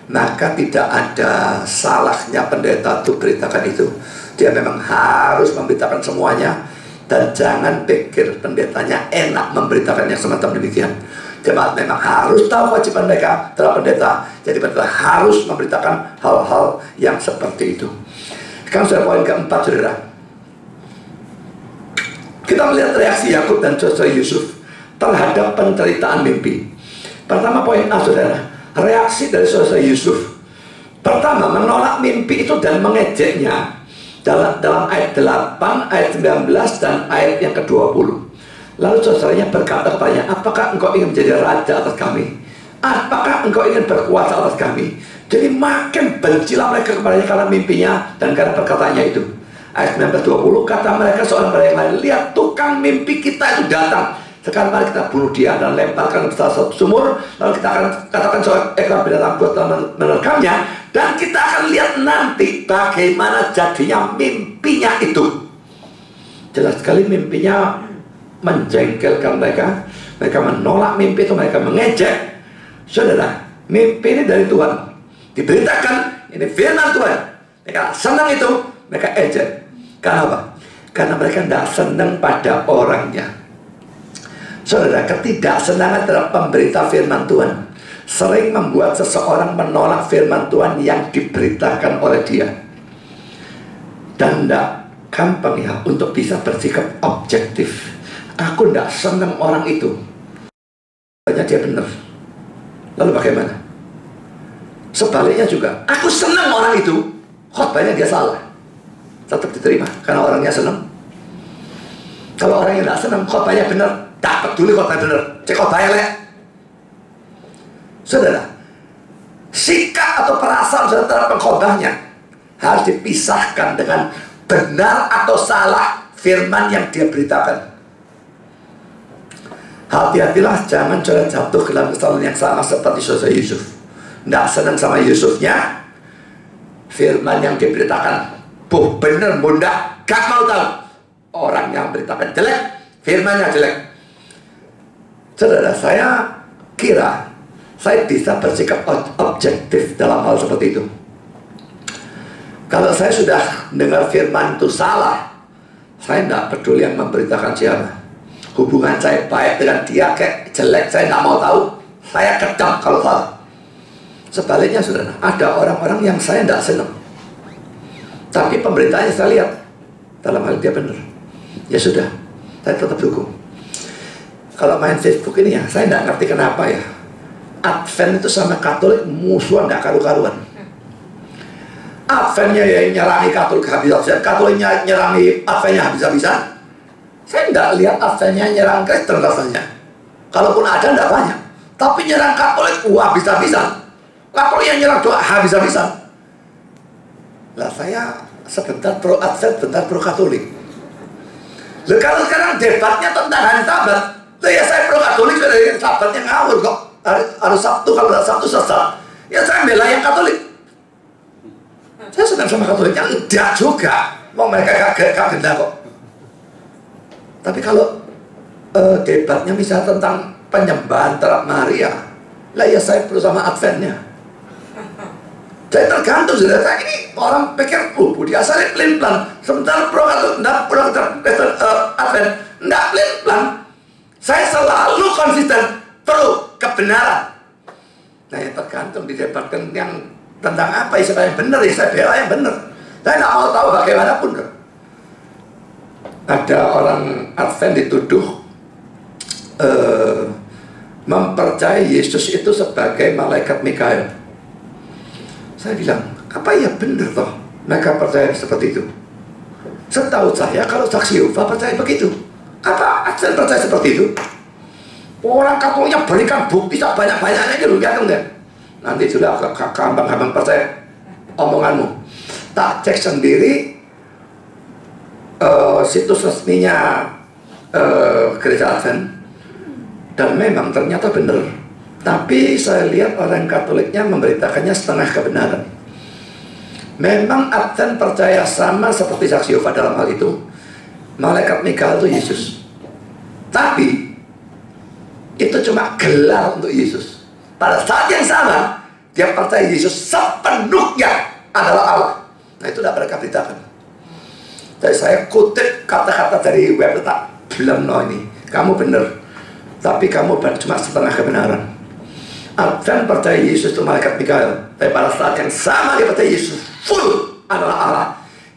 maka tidak ada salahnya pendeta untuk beritakan itu. Dia memang harus memberitakan semuanya. Dan jangan pikir pendetanya enak memberitakan yang semacam demikian. Jemaat memang harus tahu kewajiban mereka terhadap pendeta. Jadi pendeta harus memberitakan hal-hal yang seperti itu. Sekarang sudah poin keempat, saudara. Kita melihat reaksi Yakub dan saudara Yusuf terhadap penceritaan mimpi. Pertama, poin A, saudara, reaksi dari saudara Yusuf. Pertama, menolak mimpi itu dan mengejeknya. Dalam ayat 8, ayat 19, dan ayat yang ke-20. Lalu saudaranya berkata kepadanya, apakah engkau ingin menjadi raja atas kami? Apakah engkau ingin berkuasa atas kami? Jadi makin bencilah mereka kepadanya karena mimpinya dan karena perkataannya itu. Ayat 19-20, kata mereka seorang pada yang lain, lihat tukang mimpi kita itu datang. Sekarang mari kita bunuh dia dan lemparkan ke salah satu sumur. Lalu kita akan katakan seorang ekor binatang buat menerekamnya, dan kita akan lihat nanti bagaimana jadinya mimpinya itu. Jelas sekali mimpinya menjengkelkan mereka. Mereka menolak mimpi itu, mereka mengejek. Saudara, mimpi ini dari Tuhan, diberitakan, ini firman Tuhan. Mereka senang itu, mereka ejek. Karena apa? Karena mereka tidak senang pada orangnya. Saudara, ketidaksenangan terhadap pemberita firman Tuhan sering membuat seseorang menolak firman Tuhan yang diberitakan oleh dia. Dan tidak gampang ya untuk bisa bersikap objektif. Aku tidak senang orang itu, banyak dia benar. Lalu bagaimana? Sebaliknya juga, aku senang orang itu, khotbahnya dia salah, tetap diterima karena orangnya senang. Kalau orang yang tidak senang, khotbahnya benar, tak peduli khotbah benar, cek khotbahnya lek. Saudara, sikap atau perasaan saudara terhadap pengkhotbahnya harus dipisahkan dengan benar atau salah firman yang dia beritakan. Hati-hatilah jangan saudara jatuh ke dalam kesalahan yang sama seperti saudara Yusuf. Tidak senang sama Yusufnya, firman yang diberitakan benar bunda, gak mau tahu. Orang yang beritakan jelek, firmannya jelek. Saudara, saya kira saya bisa bersikap objektif dalam hal seperti itu. Kalau saya sudah dengar firman itu salah, saya tidak peduli yang memberitakan siapa. Hubungan saya baik dengan dia kayak jelek, saya tidak mau tahu. Saya kecam kalau salah. Sebaliknya saudara, ada orang-orang yang saya tidak senang, tapi pemberitanya saya lihat dalam hal dia benar, ya sudah, saya tetap dukung. Kalau main Facebook ini ya, saya tidak ngerti kenapa ya, Advent itu sama Katolik musuhan tidak karu-karuan. Adventnya ya nyerangi Katolik habis-habisan, Katoliknya nyerangi Adventnya habis-habisan. Saya tidak lihat Adventnya nyerang Kristen rasanya. Kalaupun ada tidak banyak, tapi nyerang Katolik habis-habisan. Katolik yang nyerang doa habis-habisan. Lah saya sebentar pro Advent, sebentar pro Katolik. Lalu kalau sekarang debatnya tentang hari Sabat, lah ya saya pro Katolik, sudah Sabatnya ngawur kok. Harus Sabtu, kalau tidak Sabtu sesat. Ya saya bela yang Katolik. Saya senang sama Katoliknya, enggak juga. Mau mereka kaget kok. Tapi kalau debatnya misalnya tentang penyembahan terhadap Maria, lah ya saya pro sama Adventnya. Saya tergantung, saudara. Saya ini orang pikir, Budi Asari pelin-pelan. Sementara pro Katolik, enggak pro Advent, enggak pelin-pelan. Saya selalu konsisten pro kebenaran. Nah, ya tergantung didebatkan yang tentang apa, istilah yang benar, ya saya bela yang benar. Saya tidak mau tahu bagaimanapun. Ada orang Advent dituduh mempercayai Yesus itu sebagai malaikat Mikael. Saya bilang, apa ya benar toh mereka percaya seperti itu? Setahu saya kalau saksi Yehova percaya begitu. Apa Advent percaya seperti itu? Orang Katoliknya berikan bukti banyak-banyaknya gitu, lihat enggak? Nanti sudah gampang-gampang percaya omonganmu. Tak cek sendiri situs resminya Gereja Advent, dan memang ternyata benar. Tapi saya lihat orang Katoliknya memberitakannya setengah kebenaran. Memang Advent percaya sama seperti saksi Yehova dalam hal itu. Malaikat Mikael itu Yesus. Tapi itu cuma gelar untuk Yesus. Pada saat yang sama, dia percaya Yesus sepenuhnya adalah Allah. Nah, itu tidak mereka beritakan. Jadi saya kutip kata-kata dari web letak, bilang, no ini, kamu benar, tapi kamu cuma setengah kebenaran. Advent percaya Yesus itu malaikat Mikael, tapi pada saat yang sama dia percaya Yesus full adalah Allah.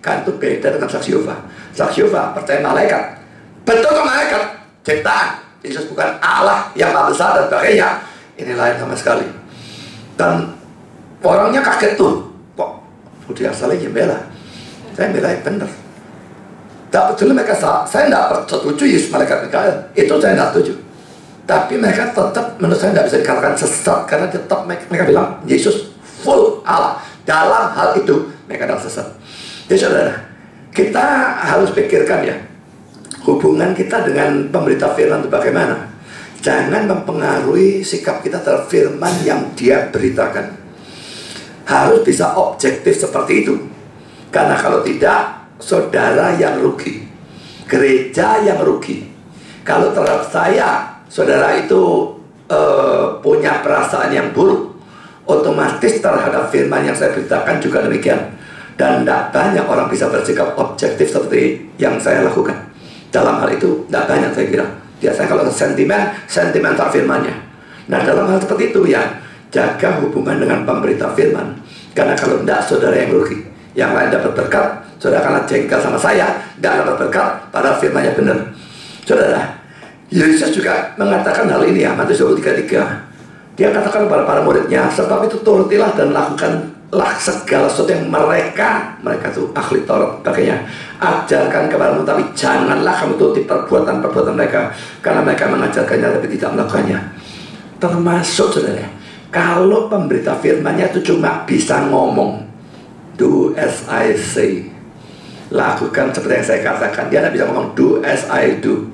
Kan itu beda dengan saksi Yehova. Saksi Yehova percaya malaikat, betul ke malaikat, ciptaan. Yesus bukan Allah yang maha besar dan sebagainya. Ini lain sama sekali. Dan orangnya kaget tuh, kok Budi Asari bela? Saya bela yang benar. Tak betul mereka salah. Saya tidak setuju Yesus malaikat Mikael. Itu saya tidak setuju. Tapi mereka tetap, menurut saya tidak bisa dikatakan sesat, karena tetap mereka bilang Yesus full Allah. Dalam hal itu mereka tidak sesat. Jadi saudara, kita harus pikirkan ya, hubungan kita dengan pemberita firman itu bagaimana. Jangan mempengaruhi sikap kita terhadap firman yang dia beritakan. Harus bisa objektif seperti itu. Karena kalau tidak, saudara yang rugi, gereja yang rugi. Kalau terhadap saya, saudara itu punya perasaan yang buruk, otomatis terhadap firman yang saya beritakan juga demikian. Dan tidak banyak orang bisa bersikap objektif seperti yang saya lakukan. Dalam hal itu tidak banyak, saya kira. Biasanya kalau sentimental firmannya. Nah, dalam hal seperti itu ya, jaga hubungan dengan pemberita firman. Karena kalau tidak, saudara yang rugi. Yang lain dapat berkat, saudara karena jengkel sama saya, tidak dapat berkat, padahal firmannya benar. Saudara, Yesus juga mengatakan hal ini ya, Matius 23:3. Dia katakan kepada para muridnya, sebab itu turutilah dan lakukanlah segala sesuatu yang mereka itu ahli Taurat sebagainya, ajarkan kepadamu, tapi janganlah kamu turuti perbuatan-perbuatan mereka, karena mereka mengajarkannya tapi tidak melakukannya. Termasuk saudara, kalau pemberita firmannya itu cuma bisa ngomong, do as I say, lakukan seperti yang saya katakan. Dia tidak bisa ngomong do as I do.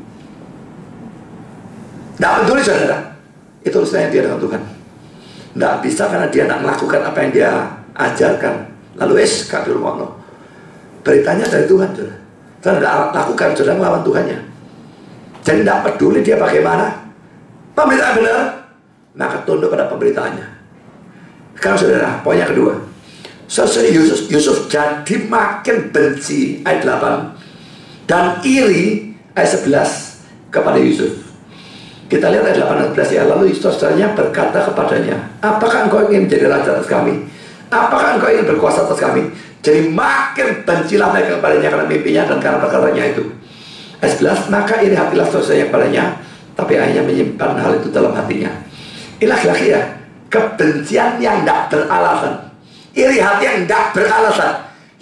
Tidak peduli saudara, itu urusannya dia dengan Tuhan. Tidak bisa karena dia tidak melakukan apa yang dia ajarkan. Lalu kabir mono. Beritanya dari Tuhan, saudara. Saudara tidak lakukan, saudara melawan Tuhannya. Jadi tidak peduli dia bagaimana. Pemberita benar, maka tunduk pada pemberitaannya. Sekarang saudara, poin yang kedua. Saudara Yusuf jadi makin benci, ayat 8, dan iri, ayat 11, kepada Yusuf. Kita lihat ayat 18 ya. Lalu saudaranya berkata kepadanya, apakah engkau ingin menjadi raja atas kami? Apakah engkau ingin berkuasa atas kami? Jadi makin bencilah mereka kepadanya karena mimpinya dan karena perkataannya itu. Ayat 11, maka iri hatilah saudaranya kepadanya, tapi ayahnya menyimpan hal itu dalam hatinya. Inilah laki-laki ya, kebencian yang tidak beralasan, iri hati yang tidak beralasan.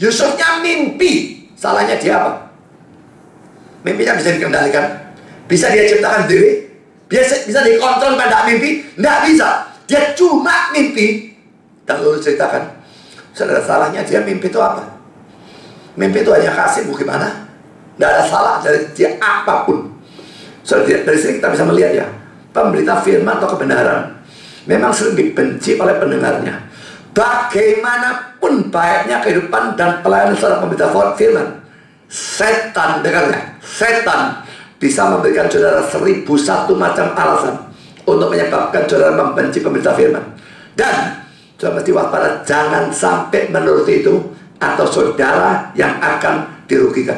Yusufnya mimpi, salahnya dia apa? Mimpinya bisa dikendalikan, bisa dia ciptakan diri, bisa dikontrol pada mimpi? Nggak bisa. Dia cuma mimpi. Dan lalu ceritakan, saudara, salahnya dia mimpi itu apa? Mimpi itu hanya kasih, gimana? Nggak ada salah dari dia apapun. Saudara, dari sini kita bisa melihat ya, pemberita firman atau kebenaran memang sering dibenci oleh pendengarnya. Bagaimanapun baiknya kehidupan dan pelayanan seorang pemberita firman, setan, dengarnya, setan bisa memberikan saudara 1001 macam alasan untuk menyebabkan saudara membenci pemberita firman. Dan saudara mesti waspada, jangan sampai menuruti itu, atau saudara yang akan dirugikan.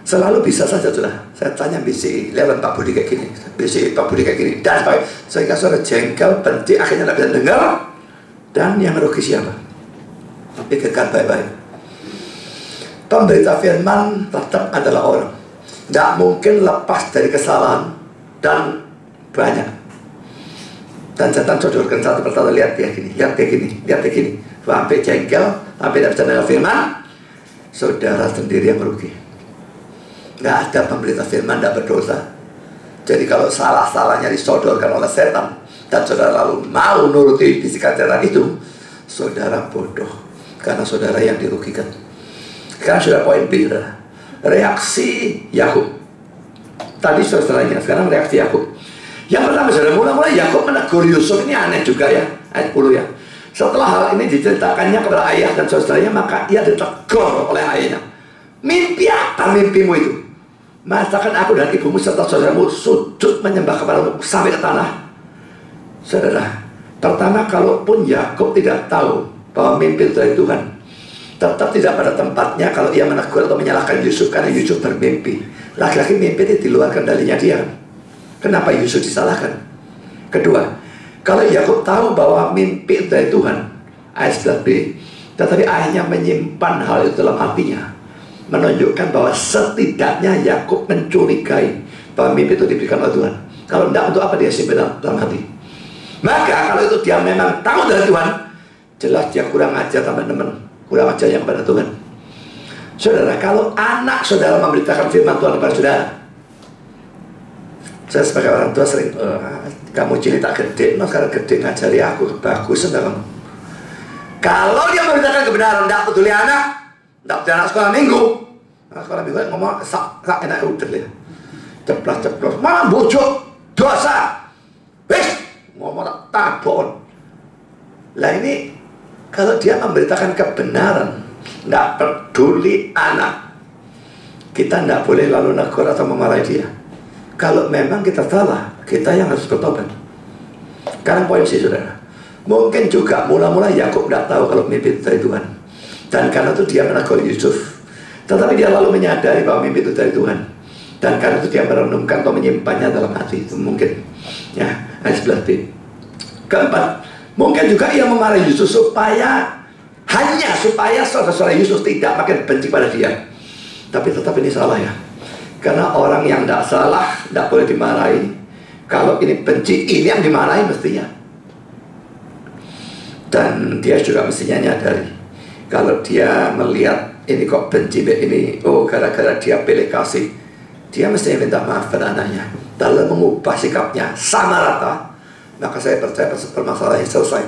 Selalu bisa saja saudara. Saya tanya bisi, lihat Pak Budi kayak gini, bisi Pak Budi kayak gini, dan sehingga saudara jengkel, benci, akhirnya tidak bisa dengar. Dan yang merugi siapa? Pikirkan baik-baik. Pemberita firman tetap adalah orang, tidak mungkin lepas dari kesalahan dan banyak. Dan setan sodorkan satu persatu, lihat dia gini, lihat dia gini, lihat dia gini, sampai jengkel, sampai tidak bisa dengar firman. Saudara sendiri yang merugi. Nggak ada pemberita firman tidak berdosa. Jadi kalau salah-salahnya disodorkan oleh setan dan saudara lalu mau nuruti bisikan setan itu, saudara bodoh, karena saudara yang dirugikan. Sekarang sudah poin B, saudara. Reaksi Yakub. Tadi saudaranya, sekarang reaksi Yakub. Yang pertama saudara, mula-mula Yakub menegur Yusuf. Ini aneh juga ya, ayat 10 ya. Setelah hal ini diceritakannya kepada ayah dan saudaranya, maka ia ditegur oleh ayahnya. Mimpi apa mimpimu itu? Masakan aku dan ibumu serta saudaramu sujud menyembah kepadamu sampai ke tanah. Saudara, pertama, kalaupun Yakub tidak tahu bahwa mimpi itu dari Tuhan, tetap tidak pada tempatnya kalau ia menegur atau menyalahkan Yusuf karena Yusuf bermimpi. Laki-laki mimpi itu di luar kendalinya dia. Kenapa Yusuf disalahkan? Kedua, kalau Yakub tahu bahwa mimpi itu dari Tuhan, ayat 11b, tetapi ayahnya menyimpan hal itu dalam hatinya, menunjukkan bahwa setidaknya Yakub mencurigai bahwa mimpi itu diberikan oleh Tuhan. Kalau tidak, untuk apa dia simpan dalam hati? Maka kalau itu dia memang tahu dari Tuhan, jelas dia kurang ajar teman-teman, kurang ajarnya kepada Tuhan. Saudara, kalau anak saudara memberitakan firman Tuhan kepada saudara, saya sebagai orang tua sering, kamu cilik tak gede, no, sekarang gede ngajari aku, bagus kamu. Kalau dia memberitakan kebenaran, tidak peduli anak, tidak peduli anak sekolah minggu, sekolah minggu ngomong sak enak udah ya, ceplos, malah bojok, dosa, ngomong tak tabon. Lah ini kalau dia memberitakan kebenaran, tidak peduli anak, kita tidak boleh lalu negur atau memarahi dia. Kalau memang kita salah, kita yang harus bertobat. Sekarang poin C, saudara. Mungkin juga mula-mula Yakub tidak tahu kalau mimpi itu dari Tuhan, dan karena itu dia menegur Yusuf. Tetapi dia lalu menyadari bahwa mimpi itu dari Tuhan, dan karena itu dia merenungkan atau menyimpannya dalam hati. Itu mungkin ya, ayat 11b. Keempat, mungkin juga ia memarahi Yusuf supaya saudara-saudara Yusuf tidak makin benci pada dia. Tapi tetap ini salah ya, karena orang yang tidak salah tidak boleh dimarahi. Kalau ini benci, ini yang dimarahi mestinya. Dan dia juga mestinya nyadari, kalau dia melihat ini kok benci ini, oh gara-gara dia pilih kasih, dia mestinya minta maaf pada anaknya, lalu mengubah sikapnya sama rata, maka saya percaya permasalahannya selesai.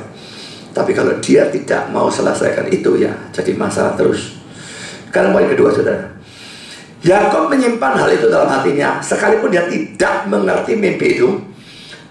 Tapi kalau dia tidak mau selesaikan itu, ya jadi masalah terus. Sekarang poin kedua, saudara. Yakub menyimpan hal itu dalam hatinya, sekalipun dia tidak mengerti mimpi itu.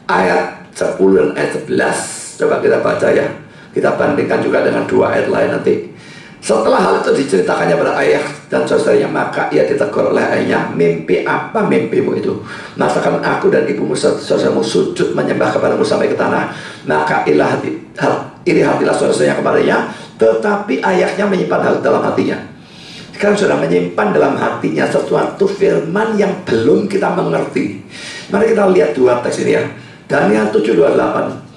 Ayat 10 dan ayat 11, coba kita baca ya. Kita bandingkan juga dengan dua ayat lain nanti. Setelah hal itu diceritakannya pada ayah dan saudaranya, maka ia ditegur oleh ayahnya, mimpi apa mimpimu itu? Masakan aku dan ibumu saudaramu sujud menyembah kepadamu sampai ke tanah? Maka iri hatilah saudaranya kepadanya, tetapi ayahnya menyimpan hal dalam hatinya. Sekarang sudah menyimpan dalam hatinya sesuatu firman yang belum kita mengerti. Mari kita lihat dua teks ini ya. Daniel 7:28.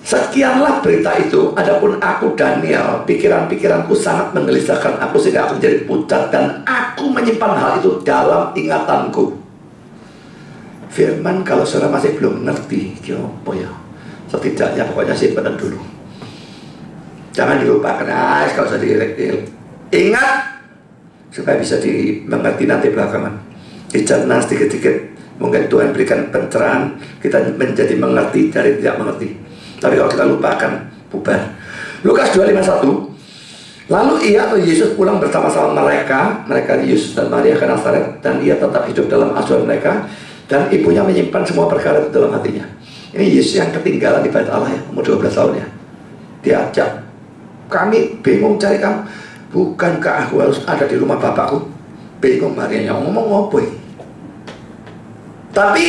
Sekianlah berita itu, adapun aku Daniel, pikiran-pikiranku sangat menggelisahkan aku sehingga aku menjadi pucat dan aku menyimpan hal itu dalam ingatanku. Firman kalau saudara masih belum mengerti, apa ya? Setidaknya pokoknya simpan dulu. Jangan dilupakan, kalau usah ingat supaya bisa dimengerti nanti belakangan. Dicerna sedikit-sedikit. Mungkin Tuhan berikan pencerahan, kita menjadi mengerti dari tidak mengerti. Tapi kalau kita lupakan, bubar. Lukas 2:51. Lalu ia atau Yesus pulang bersama-sama mereka Yesus dan Maria ke Nazaret, dan ia tetap hidup dalam asuhan mereka, dan ibunya menyimpan semua perkara itu dalam hatinya. Ini Yesus yang ketinggalan di bait Allah ya, umur 12 tahun ya. Diajak, kami bingung cari kamu. Bukankah aku harus ada di rumah bapakku? Bingung Maria yang ngomong apa ini? Tapi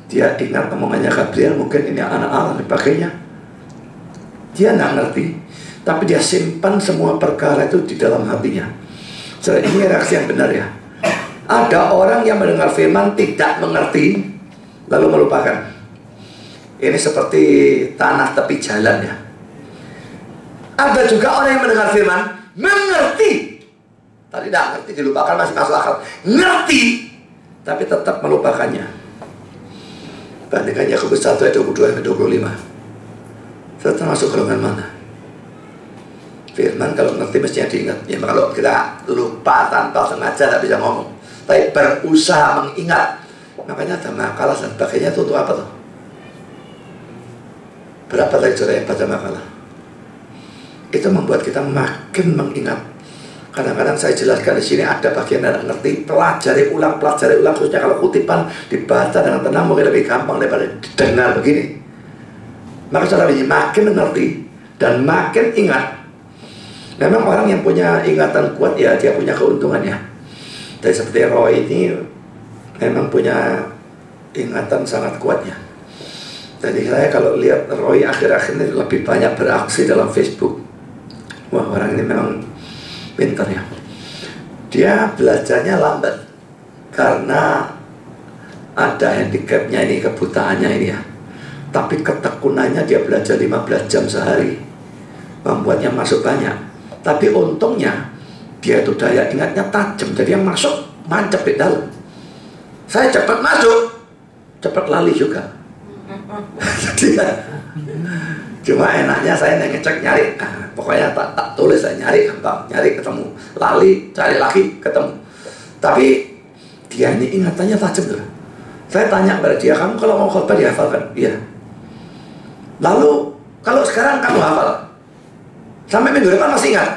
dia ingat omongannya Gabriel, mungkin ini anak Allah dan sebagainya. Dia nggak ngerti, tapi dia simpan semua perkara itu di dalam hatinya. So, ini reaksi yang benar ya. Ada orang yang mendengar firman tidak mengerti, lalu melupakan. Ini seperti tanah tepi jalan ya. Ada juga orang yang mendengar firman, mengerti, tapi tidak ngerti, dilupakan, masih masuk akal. Ngerti, tapi tetap melupakannya. Bandingkan Yakobus 1 ayat 22-25. Saya termasuk golongan mana? Firman kalau ngerti mestinya diingat. Ya kalau kita lupa tanpa sengaja tak bisa ngomong, tapi berusaha mengingat, makanya ada makalah dan sebagainya itu untuk apa tuh? Berapa tadi saudara yang baca makalah? Itu membuat kita makin mengingat. Kadang-kadang saya jelaskan di sini ada bagian yang ngerti, pelajari ulang, khususnya kalau kutipan dibaca dengan tenang mungkin lebih gampang daripada didengar begini. Maka saudara ini makin mengerti dan makin ingat. Memang orang yang punya ingatan kuat ya dia punya keuntungannya. Jadi seperti Roy ini memang punya ingatan sangat kuat ya. Jadi saya kalau lihat Roy akhir-akhir ini lebih banyak beraksi dalam Facebook. Wah, orang ini memang pintar ya. Dia belajarnya lambat karena ada handicapnya ini, kebutaannya ini ya. Tapi ketekunannya dia belajar 15 jam sehari, membuatnya masuk banyak. Tapi untungnya dia itu daya ingatnya tajam, jadi yang masuk mancep di dalam. Saya cepat masuk, cepat lali juga. Jadi cuma enaknya saya ngecek nyari, pokoknya tak tulis, saya nyari gampang, nyari ketemu, lali cari lagi ketemu. Tapi dia ini ingatannya tajam tuh. Saya tanya kepada dia, kamu kalau mau khotbah dihafalkan? Iya. Lalu kalau sekarang kamu hafal, sampai minggu depan masih ingat?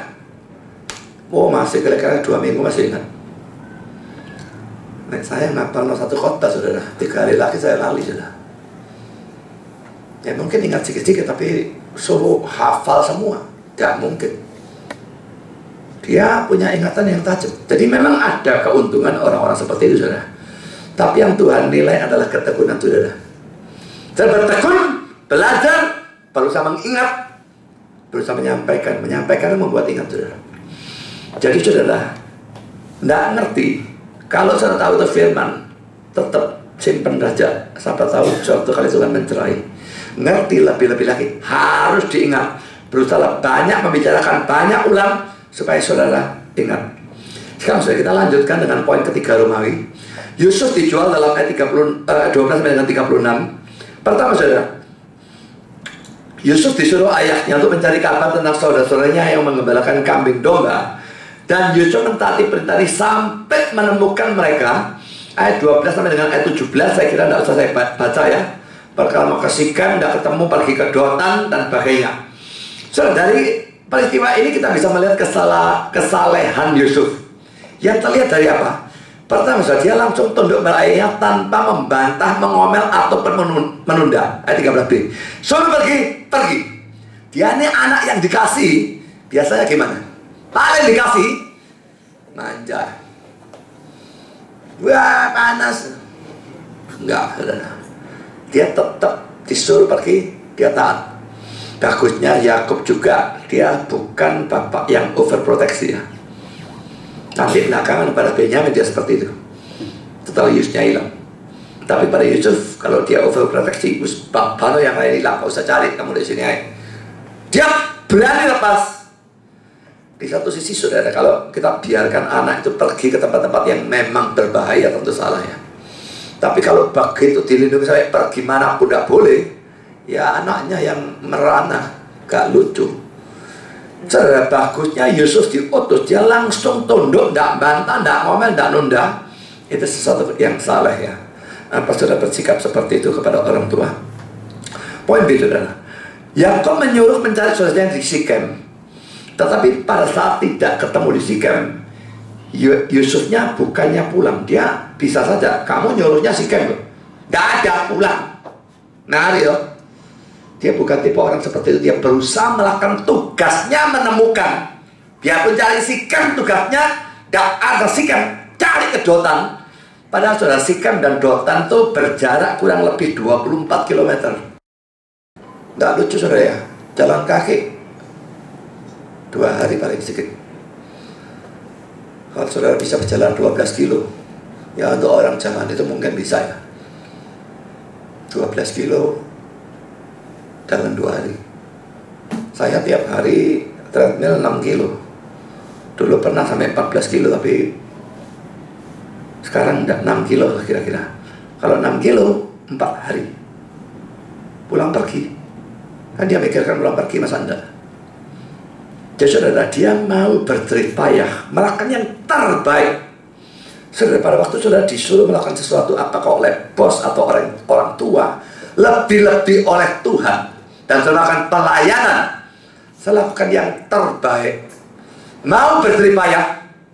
Oh masih, kira-kira 2 minggu masih ingat. Nah, saya ngapal 1 khotbah saudara, 3 hari lagi saya lali sudah. Ya mungkin ingat sedikit-sedikit, tapi suruh hafal semua gak mungkin. Dia punya ingatan yang tajam. Jadi memang ada keuntungan orang-orang seperti itu saudara. Tapi yang Tuhan nilai adalah ketekunan saudara. Saya bertekun, belajar, berusaha mengingat, berusaha menyampaikan. Menyampaikan membuat ingat saudara. Jadi saudara tidak ngerti, kalau saudara tahu itu firman, tetap simpen saja. Siapa tahu suatu kali Tuhan mencerai. Ngerti lebih-lebih lagi, harus diingat. Berusaha banyak membicarakan, banyak ulang supaya saudara ingat. Sekarang sudah kita lanjutkan dengan poin ketiga Romawi. Yusuf dijual dalam ayat 12-36. Pertama saudara, Yusuf disuruh ayahnya untuk mencari kabar tentang saudara-saudaranya yang mengembalakan kambing domba. Dan Yusuf mentaati perintah ini sampai menemukan mereka. Ayat 12 sampai dengan ayat 17 saya kira tidak usah saya baca ya. Perkara makasihkan, tidak ketemu, pergi ke Dotan dan sebagainya. So, dari peristiwa ini kita bisa melihat kesalehan Yusuf. Yang terlihat dari apa? Pertama, dia langsung tunduk pada ayahnya tanpa membantah, mengomel ataupun menunda. Ayat 13b. Suruh pergi. Dia ini anak yang dikasih, biasanya gimana? Paling dikasih manja. Wah, panas. Enggak, saudara. Dia tetap disuruh pergi, dia taat. Bagusnya Yakub juga, dia bukan bapak yang overproteksi ya. Nanti belakangan pada Benyamin dia seperti itu. Setelah Yusufnya hilang. Tapi pada Yusuf, kalau dia overproteksi, bapak yang lain hilang, gak usah cari kamu di sini aja. Dia berani lepas. Di satu sisi saudara, kalau kita biarkan anak itu pergi ke tempat-tempat yang memang berbahaya, tentu salah ya. Tapi kalau begitu dilindungi sampai pergi mana pun tidak boleh, ya anaknya yang merana, gak lucu. Saudara, bagusnya Yusuf diutus, dia langsung tunduk, tidak bantah, tidak ngomel, tidak nunda. Itu sesuatu yang salah ya. Apa saudara bersikap seperti itu kepada orang tua? Poin B, saudara. Yakub menyuruh mencari saudaranya di Sikem. Tetapi pada saat tidak ketemu di Sikem, Yusufnya bukannya pulang. Dia bisa saja, kamu nyuruhnya Sikem, nggak ada pulang. Nah, dia bukan tipe orang seperti itu. Dia berusaha melakukan tugasnya, menemukan. Biarpun cari Sikem, tugasnya nggak ada Sikem, cari ke Dotan. Padahal saudara, Sikem dan Dotan itu berjarak kurang lebih 24 km. Nggak lucu saudara ya, jalan kaki 2 hari paling sedikit. Kalau saudara bisa berjalan 12 kilo, ya untuk orang zaman itu mungkin bisa ya. 12 kilo dalam 2 hari. Saya tiap hari treadmill 6 kilo. Dulu pernah sampai 14 kilo, tapi sekarang udah 6 kilo lah kira-kira. Kalau 6 kilo 4 hari. Pulang pergi. Kan dia mikirkan pulang pergi, masa enggak? Jadi saudara, dia mau berjerih payah, melakukan yang terbaik. Saudara, pada waktu saudara disuruh melakukan sesuatu, apakah oleh bos atau orang tua, lebih-lebih oleh Tuhan, dan saudara melakukan pelayanan, saya lakukan yang terbaik. Mau berjerih payah,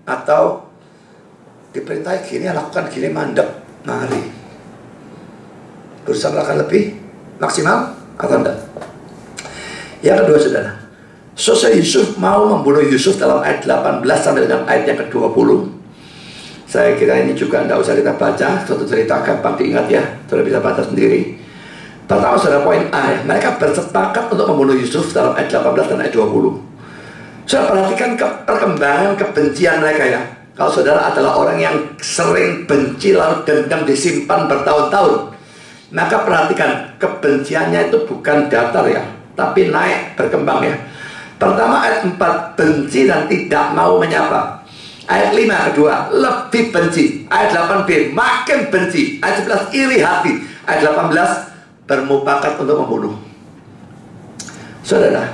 atau diperintah gini, lakukan gini, mandek, mari. Berusaha melakukan lebih maksimal atau enggak? Yang kedua saudara, Sosok Yusuf mau membunuh Yusuf dalam ayat 18 sampai dengan ayat yang ke-20. Saya kira ini juga tidak usah kita baca, suatu cerita gampang diingat ya, saudara bisa baca sendiri. Pertama saudara, poin A ya, mereka bersepakat untuk membunuh Yusuf dalam ayat 18 dan ayat 20. Saudara perhatikan perkembangan kebencian mereka ya. Kalau saudara adalah orang yang sering benci lalu dendam disimpan bertahun-tahun, maka perhatikan kebenciannya itu bukan datar ya, tapi naik, berkembang ya. Pertama ayat 4, benci dan tidak mau menyapa. Ayat 5 kedua, lebih benci. Ayat 8b, makin benci. Ayat 11, iri hati. Ayat 18, bermufakat untuk membunuh. Saudara,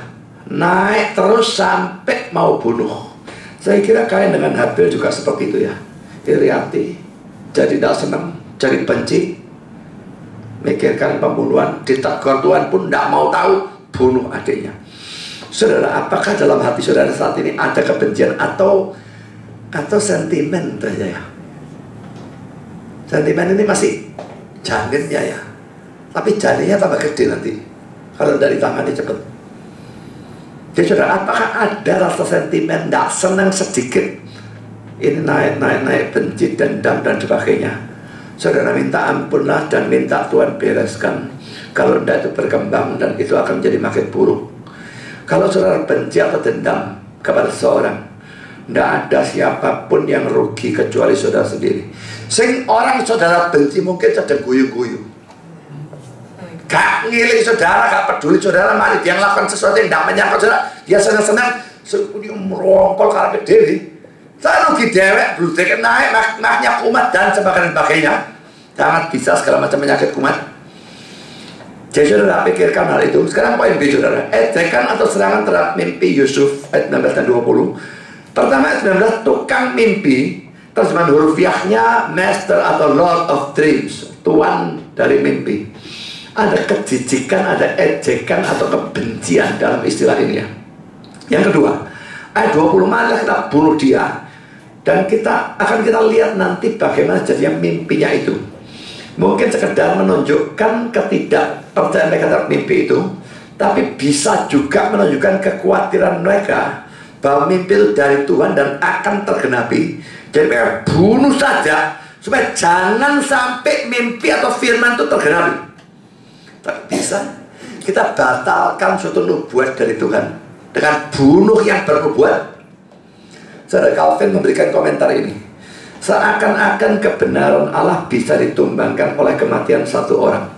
naik terus sampai mau bunuh. Saya kira kain dengan Habil juga seperti itu ya. Iri hati, jadi tidak senang, jadi benci, mikirkan pembunuhan, ditegur Tuhan pun tidak mau tahu, bunuh adiknya. Saudara, apakah dalam hati saudara saat ini ada kebencian atau sentimen saja ya? Sentimen ini masih janinnya ya, tapi janinnya tambah gede nanti kalau dari tangannya cepat. Jadi saudara, apakah ada rasa sentimen, tidak senang sedikit, ini naik, benci, dendam dan sebagainya? Saudara minta ampunlah dan minta Tuhan bereskan. Kalau tidak itu berkembang dan itu akan menjadi makin buruk. Kalau saudara benci atau dendam kepada seseorang, tidak ada siapapun yang rugi kecuali saudara sendiri. Sing orang saudara benci mungkin sedang guyu-guyu, gak ngiling saudara, gak peduli saudara, mari dia melakukan sesuatu yang tidak menyangka saudara, dia senang-senang, merongkol karena diri, saya rugi dewek, bludek naik, maknya kumat dan sebagainya. Jangan bisa segala macam penyakit kumat. Jadi saudara pikirkan hal itu. Sekarang poin B saudara, ejekan atau serangan terhadap mimpi Yusuf ayat 19 dan 20. Pertama ayat 19, tukang mimpi, terjemahan hurufiahnya master atau lord of dreams, tuan dari mimpi. Ada kejijikan, ada ejekan atau kebencian dalam istilah ini ya. Yang kedua, ayat 20, mari kita bunuh dia. Dan kita lihat nanti bagaimana jadinya mimpinya itu. Mungkin sekedar menunjukkan ketidakpercayaan mereka terhadap mimpi itu, tapi bisa juga menunjukkan kekhawatiran mereka bahwa mimpi itu dari Tuhan dan akan tergenapi. Jadi mereka bunuh saja supaya jangan sampai mimpi atau firman itu tergenapi. Tapi bisa kita batalkan suatu nubuat dari Tuhan dengan bunuh yang bernubuat. Saudara Calvin memberikan komentar ini. Seakan-akan kebenaran Allah bisa ditumbangkan oleh kematian satu orang.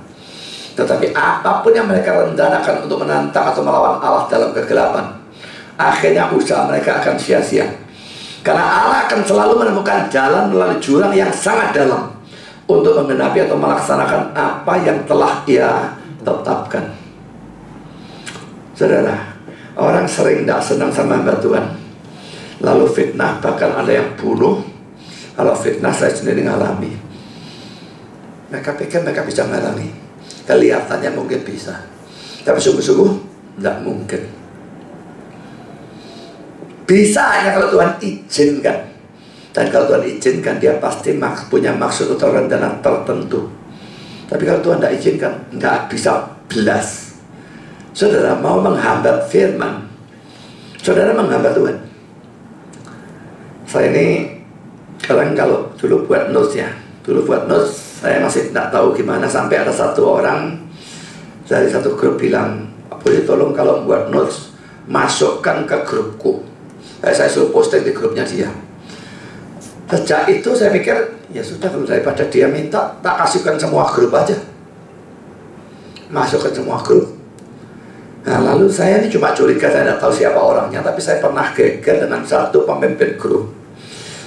Tetapi apapun yang mereka rencanakan untuk menantang atau melawan Allah dalam kegelapan, akhirnya usaha mereka akan sia-sia. Karena Allah akan selalu menemukan jalan melalui jurang yang sangat dalam untuk menggenapi atau melaksanakan apa yang telah Ia tetapkan. Saudara, orang sering tidak senang sama hamba Tuhan, lalu fitnah, bahkan ada yang bunuh. Kalau fitnah saya sendiri ngalami. Mereka pikir mereka bisa mengalami. Kelihatannya mungkin bisa, tapi sungguh-sungguh tidak mungkin. Bisa hanya kalau Tuhan izinkan. Dan kalau Tuhan izinkan, Dia pasti punya maksud atau rencana tertentu. Tapi kalau Tuhan tidak izinkan, nggak bisa belas. Saudara mau menghambat firman, saudara menghambat Tuhan. Saya ini kalau dulu buat notes ya, saya masih tidak tahu gimana, sampai ada satu orang dari satu grup bilang, boleh tolong kalau buat notes masukkan ke grupku. Saya suruh posting di grupnya dia. Sejak itu saya pikir, ya sudah, kalau daripada dia minta, tak kasihkan semua grup aja, masukkan semua grup. Nah lalu saya ini cuma curiga, saya tidak tahu siapa orangnya, tapi saya pernah geger dengan satu pemimpin grup.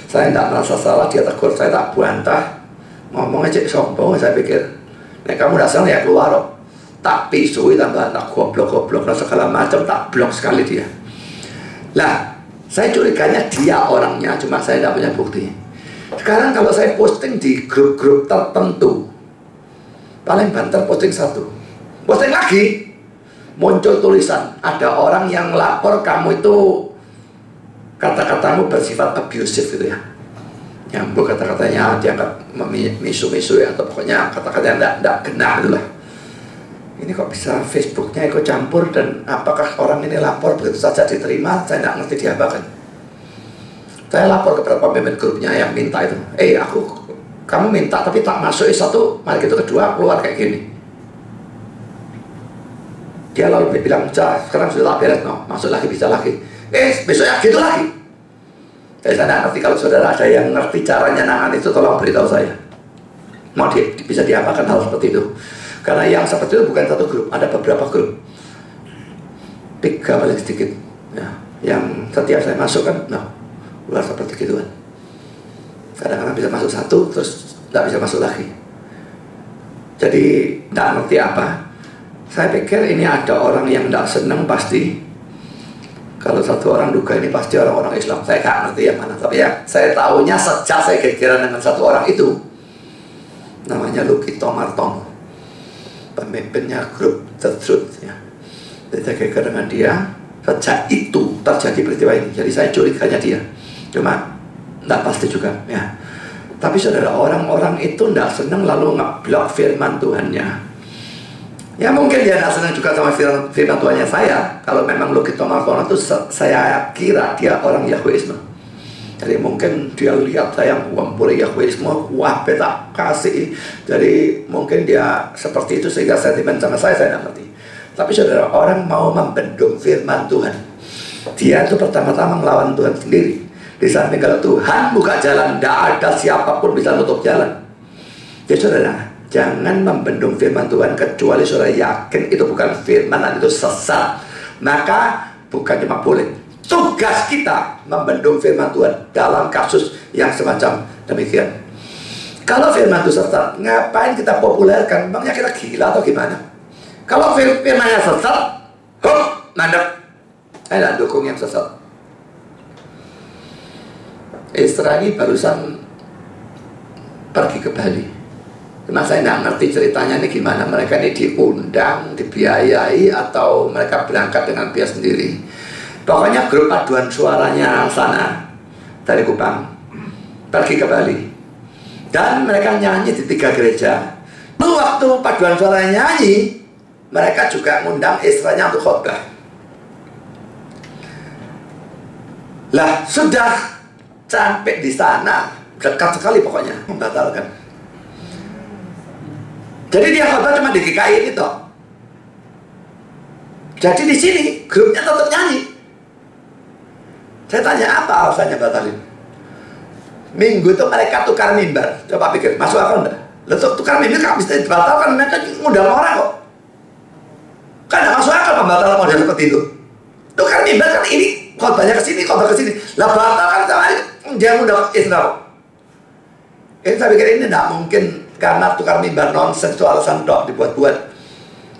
Saya tidak merasa salah, dia tegur saya, tak bantah, ngomong aja sombong. Saya pikir, nek kamu dasar ya keluar, tak pisui, tambah tak goblok-goblok segala macam, tak blok sekali dia. Lah, saya curiganya dia orangnya, cuma saya tidak punya bukti. Sekarang kalau saya posting di grup-grup tertentu, paling banter posting satu, posting lagi, muncul tulisan, ada orang yang lapor kamu itu kata-katamu bersifat abusive gitu ya. Yang kata-katanya dianggap misu-misu ya, atau pokoknya kata-katanya tidak kena gitu lah. Ini kok bisa Facebooknya ikut campur, dan apakah orang ini lapor begitu saja diterima? Saya tidak ngerti diapakan. Saya lapor kepada pemimpin grupnya yang minta itu. Kamu minta tapi tak masuk satu, mari itu kedua keluar kayak gini. Dia lalu bilang, sekarang sudah beres, no, masuk lagi, bisa lagi. Besoknya gitu lagi. Saya tidak ngerti, kalau saudara ada yang ngerti caranya nangan itu, tolong beritahu saya. Mau bisa diapakan hal seperti itu. Karena yang seperti itu bukan satu grup, ada beberapa grup. 3 paling sedikit ya. Yang setiap saya masukkan, keluar seperti gitu kan. Kadang-kadang bisa masuk satu, terus tidak bisa masuk lagi. Jadi tidak ngerti apa. Saya pikir ini ada orang yang tidak senang pasti. Kalau satu orang duga ini pasti orang-orang Islam. Saya nggak ngerti yang mana, tapi ya saya tahunya sejak saya gegeran dengan satu orang itu. Namanya Lukito Martomo, pemimpinnya grup The Truth ya. Jadi saya geger dengan dia. Sejak itu terjadi peristiwa ini. Jadi saya curiganya dia. Cuma nggak pasti juga ya. Tapi saudara, orang-orang itu nggak senang lalu ngeblok firman Tuhannya. Ya mungkin dia tidak senang juga sama firman Tuhannya saya. Kalau memang Lukito Martomo itu saya kira dia orang Yahwisme. Jadi mungkin dia lihat saya ngumpul Yahwisme, wah beta kasih. Jadi mungkin dia seperti itu sehingga sentimen sama saya tidak ngerti. Tapi saudara, orang mau membendung firman Tuhan, dia itu pertama-tama melawan Tuhan sendiri. Di samping kalau Tuhan buka jalan, tidak ada siapapun bisa nutup jalan. Jadi saudara, jangan membendung firman Tuhan kecuali saudara yakin itu bukan firman dan itu sesat. Maka bukan cuma boleh, tugas kita membendung firman Tuhan dalam kasus yang semacam demikian. Kalau firman itu sesat, ngapain kita populerkan? Memangnya kita gila atau gimana? Kalau firmannya sesat, mandek. Saya tidak dukung yang sesat. Israeli barusan pergi ke Bali. Nah, saya nggak ngerti ceritanya ini gimana. Mereka ini diundang, dibiayai, atau mereka berangkat dengan biaya sendiri. Pokoknya grup paduan suaranya sana dari Kupang pergi ke Bali, dan mereka nyanyi di 3 gereja. Lalu waktu paduan suaranya nyanyi, mereka juga ngundang istrinya untuk khotbah. Lah sudah sampai di sana, dekat sekali pokoknya, membatalkan. Jadi dia khotbah cuma di GKI itu. Jadi di sini grupnya tetap nyanyi. Saya tanya apa alasannya batalin? Minggu itu mereka tukar mimbar. Coba pikir, masuk akal enggak? Lalu tukar mimbar kan bisa dibatalkan, mereka ngundang orang kok. Kan gak masuk akal pembatalan model seperti itu. Tukar mimbar kan ini khotbahnya ke sini, khotbah ke sini. Lah batalkan sama dia ngundang Israel. Ini saya pikir ini tidak mungkin karena tukar mimbar nonsense itu alasan dok dibuat-buat.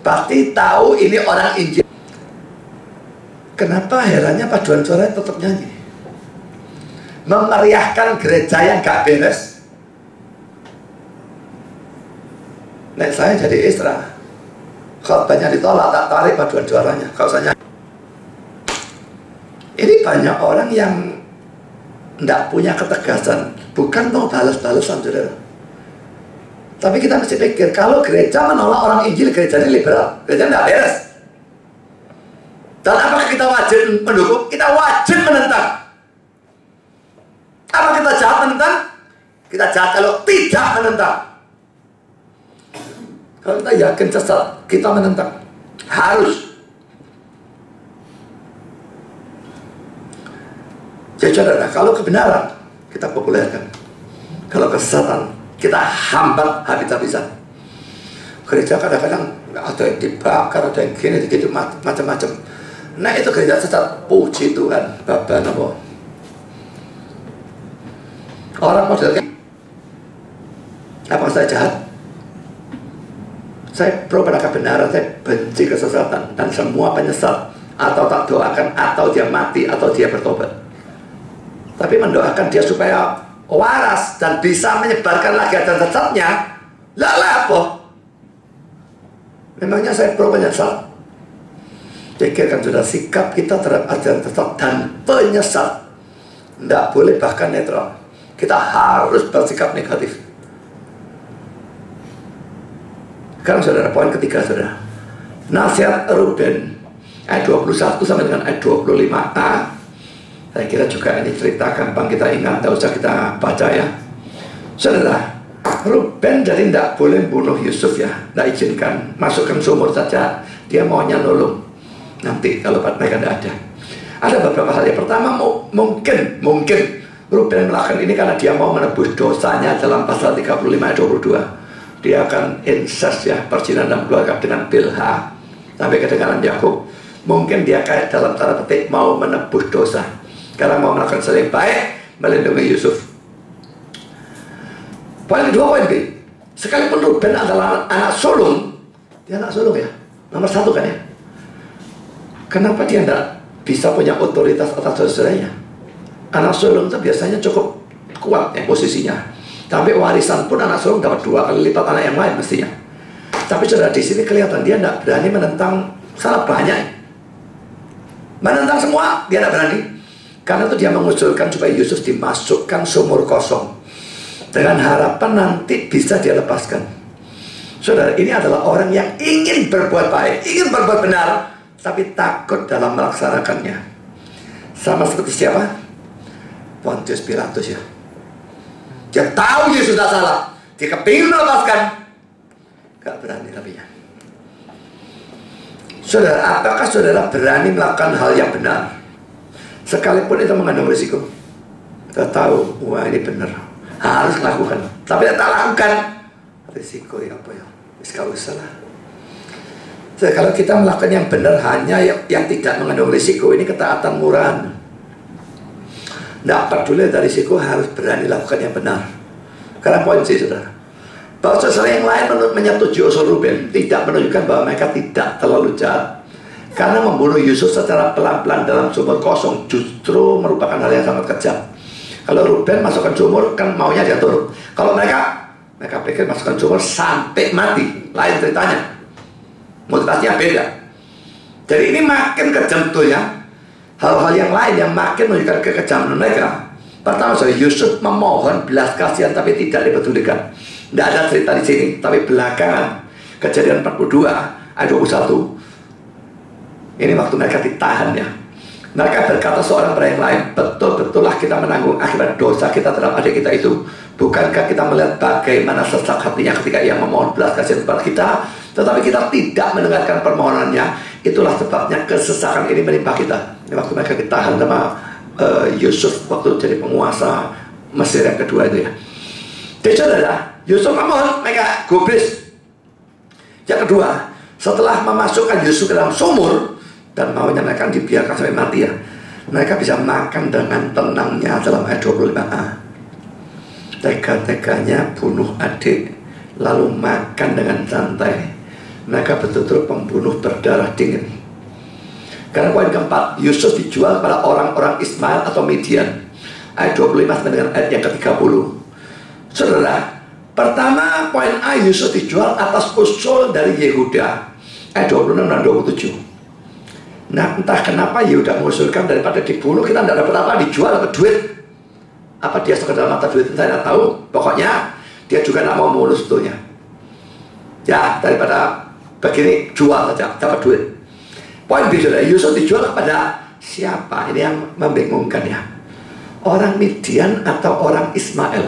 Pasti tahu ini orang Injil. Kenapa herannya paduan suara tetap nyanyi? Memeriahkan gereja yang gak beres. Nek saya jadi Isra, khotbahnya ditolak, tak tarik paduan suaranya. Kalau saya ini banyak orang yang tidak punya ketegasan. Bukan mau balas-balasan, saudara. Tapi kita mesti pikir, kalau gereja menolak orang Injil, gereja ini liberal, gereja tidak beres. Dan apakah kita wajib mendukung? Kita wajib menentang. Apa kita jahat menentang? Kita jahat kalau tidak menentang. Kalau kita yakin sesat, kita menentang. Harus. Jadi saudara, kalau kebenaran kita populerkan, kalau kesesatan kita hambat habis-habisan. Gereja kadang-kadang ada yang dibakar, ada yang gini, gitu macam-macam. Nah itu gereja sesat. Puji Tuhan, Bapak Namo. Orang model kayak apa saya jahat? Saya pro pada kebenaran, saya benci kesesatan. Dan semua penyesat atau tak doakan, atau dia mati, atau dia bertobat. Tapi mendoakan dia supaya waras dan bisa menyebarkan lagi ajaran sesatnya. Lah apa? Memangnya saya pro penyesat? Pikirkan sudah sikap kita terhadap ajaran sesat dan penyesat. Tidak boleh bahkan netral. Kita harus bersikap negatif. Sekarang saudara, poin ketiga saudara. Nasihat Ruben ayat 21 sampai dengan ayat 25a. Saya kira juga ini cerita gampang kita ingat, tidak usah kita baca ya. Saudara, Ruben jadi tidak boleh bunuh Yusuf ya, tidak izinkan, masukkan sumur saja. Dia maunya nolong. Nanti kalau mereka tidak ada. Ada beberapa hal. Yang pertama, mungkin Ruben melakukan ini karena dia mau menebus dosanya dalam pasal 35 ayat 22. Dia akan incest ya, perzinahan dalam keluarga dengan Bilha sampai kedengaran Yakub. Mungkin dia kayak dalam tanda petik mau menebus dosa karena mau melakukan hal yang baik, melindungi Yusuf. Poin kedua, poin B. Sekalipun Ruben adalah anak sulung, dia anak sulung ya, nomor 1 kan ya. Kenapa dia tidak bisa punya otoritas atas saudaranya? Anak sulung itu biasanya cukup kuat ya posisinya. Sampai warisan pun anak sulung dapat 2 kali lipat anak yang lain mestinya. Tapi saudara, di sini kelihatan dia tidak berani menentang sangat banyak. Menentang semua dia tidak berani. Karena itu dia mengusulkan supaya Yusuf dimasukkan sumur kosong dengan harapan nanti bisa dia lepaskan. Saudara, ini adalah orang yang ingin berbuat baik, ingin berbuat benar, tapi takut dalam melaksanakannya. Sama seperti siapa? Pontius Pilatus ya. Dia tahu dia sudah salah, dia kepingin melepaskan, gak berani tapi ya. Saudara, apakah saudara berani melakukan hal yang benar sekalipun itu mengandung risiko? Kita tahu, wah ini benar, harus lakukan, tapi tak lakukan, risiko ya apa ya, gak usah lah. Jadi, kalau kita melakukan yang benar hanya yang tidak mengandung risiko, ini ketaatan murahan. Tidak peduli dari risiko, harus berani lakukan yang benar. Karena poin sih saudara, bahwa saudara yang lain menyetujui usul Ruben tidak menunjukkan bahwa mereka tidak terlalu jahat. Karena membunuh Yusuf secara pelan-pelan dalam sumur kosong justru merupakan hal yang sangat kejam. Kalau Ruben masukkan sumur kan maunya dia turun. Kalau mereka pikir masukkan sumur sampai mati, lain ceritanya. Motivasinya beda. Jadi ini makin kejam tuh ya. Hal-hal yang lain yang makin menunjukkan kekejaman mereka. Pertama, Yusuf memohon belas kasihan tapi tidak dipedulikan. Tidak ada cerita di sini, tapi belakangan Kejadian 42 ayat 21. Ini waktu mereka ditahan ya. Mereka berkata seorang pada yang lain, betul-betullah kita menanggung akibat dosa kita terhadap adik kita itu. Bukankah kita melihat bagaimana sesak hatinya ketika ia memohon belas kasihan kepada kita, tetapi kita tidak mendengarkan permohonannya. Itulah sebabnya kesesakan ini menimpa kita. Waktu mereka ditahan sama Yusuf waktu jadi penguasa Mesir yang kedua itu ya. Jadi saudara, Yusuf memohon, mereka gubris. Yang kedua, setelah memasukkan Yusuf ke dalam sumur dan maunya mereka dibiarkan sampai mati ya, mereka bisa makan dengan tenangnya dalam ayat 25a. Tega-teganya bunuh adik, lalu makan dengan santai. Mereka betul-betul pembunuh berdarah dingin. Karena poin keempat, Yusuf dijual kepada orang-orang Ismail atau Midian. Ayat 25 sampai dengan ayat yang ke-30. Saudara, pertama poin A, Yusuf dijual atas usul dari Yehuda. Ayat 26 dan 27. Nah, entah kenapa Yehuda mengusulkan daripada dibunuh kita tidak dapat apa, dijual atau duit. Apa dia sekedar mata duit, saya tidak tahu. Pokoknya dia juga tidak mau mengurus sebetulnya. Ya, daripada begini jual saja, dapat duit. Poin B, saudara, Yusuf dijual kepada siapa? Ini yang membingungkan ya. Orang Midian atau orang Ismail?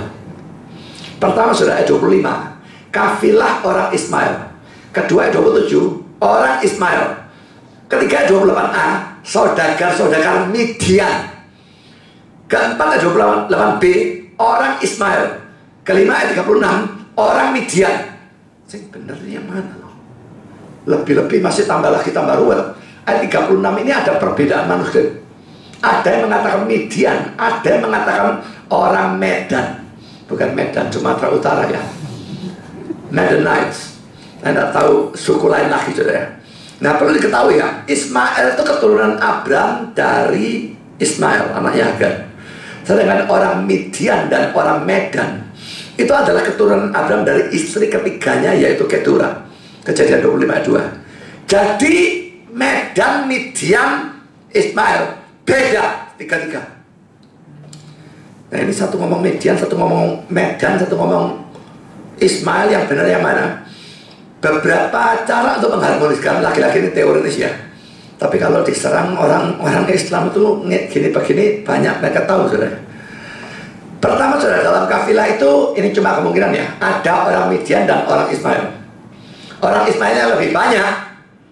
Pertama, saudara, ayat 25, kafilah orang Ismail. Kedua, ayat 27, orang Ismail. Ketiga, ayat 28a, saudagar-saudagar Midian. Keempat, ayat 28b, orang Ismail. Kelima, ayat 36, orang Midian. Sing bener ini yang mana loh? Lebih-lebih masih tambah lagi, tambah ruwet. Ayat 36 ini ada perbedaan manuskrip. Ada yang mengatakan Midian, ada yang mengatakan orang Medan. Bukan Medan, Sumatera Utara ya, Medanites. Anda tahu suku lain lagi, saudara. Nah, perlu diketahui ya, Ismail itu keturunan Abraham dari Ismail, anaknya Hagar. Sedangkan orang Midian dan orang Medan itu adalah keturunan Abraham dari istri ketiganya, yaitu Ketura. Kejadian 25 ayat 2. Jadi Medan, Midian, Ismail beda tiga-tiga. Nah, ini satu ngomong Midian, satu ngomong Medan, satu ngomong Ismail, yang benar yang mana? Beberapa cara untuk mengharmoniskan, laki-laki ini teoritis ya. Tapi kalau diserang orang Islam itu gini begini, banyak mereka tahu, saudara. Pertama, saudara, dalam kafilah itu ini cuma kemungkinan ya, ada orang Midian dan orang Ismail. Orang Ismailnya lebih banyak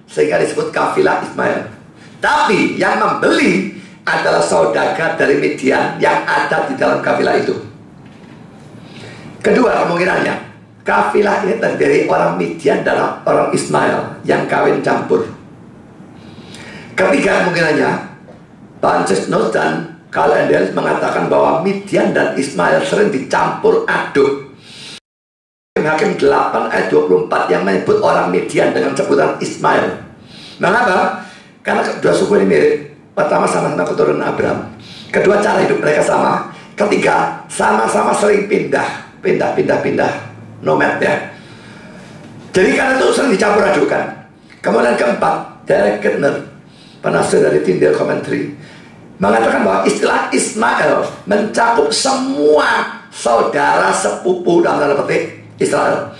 sehingga disebut kafilah Ismail. Tapi yang membeli adalah saudagar dari Midian yang ada di dalam kafilah itu. Kedua kemungkinannya, kafilah ini terdiri orang Midian dan orang Ismail yang kawin campur. Ketiga kemungkinannya, Banses Nos dan Karl Endels mengatakan bahwa Midian dan Ismail sering dicampur aduk. Hakim 8 ayat 24 yang menyebut orang Midian dengan sebutan Ismail. Mengapa? Karena kedua suku ini mirip. Pertama, sama-sama keturunan Abraham. Kedua, cara hidup mereka sama. Ketiga, sama-sama sering pindah nomad ya. Jadi karena itu sering dicampur adukan. Kemudian keempat, Derek Kidner, penafsir dari Tyndale Commentary, mengatakan bahwa istilah Ismail mencakup semua saudara sepupu dalam tanda petik Israel.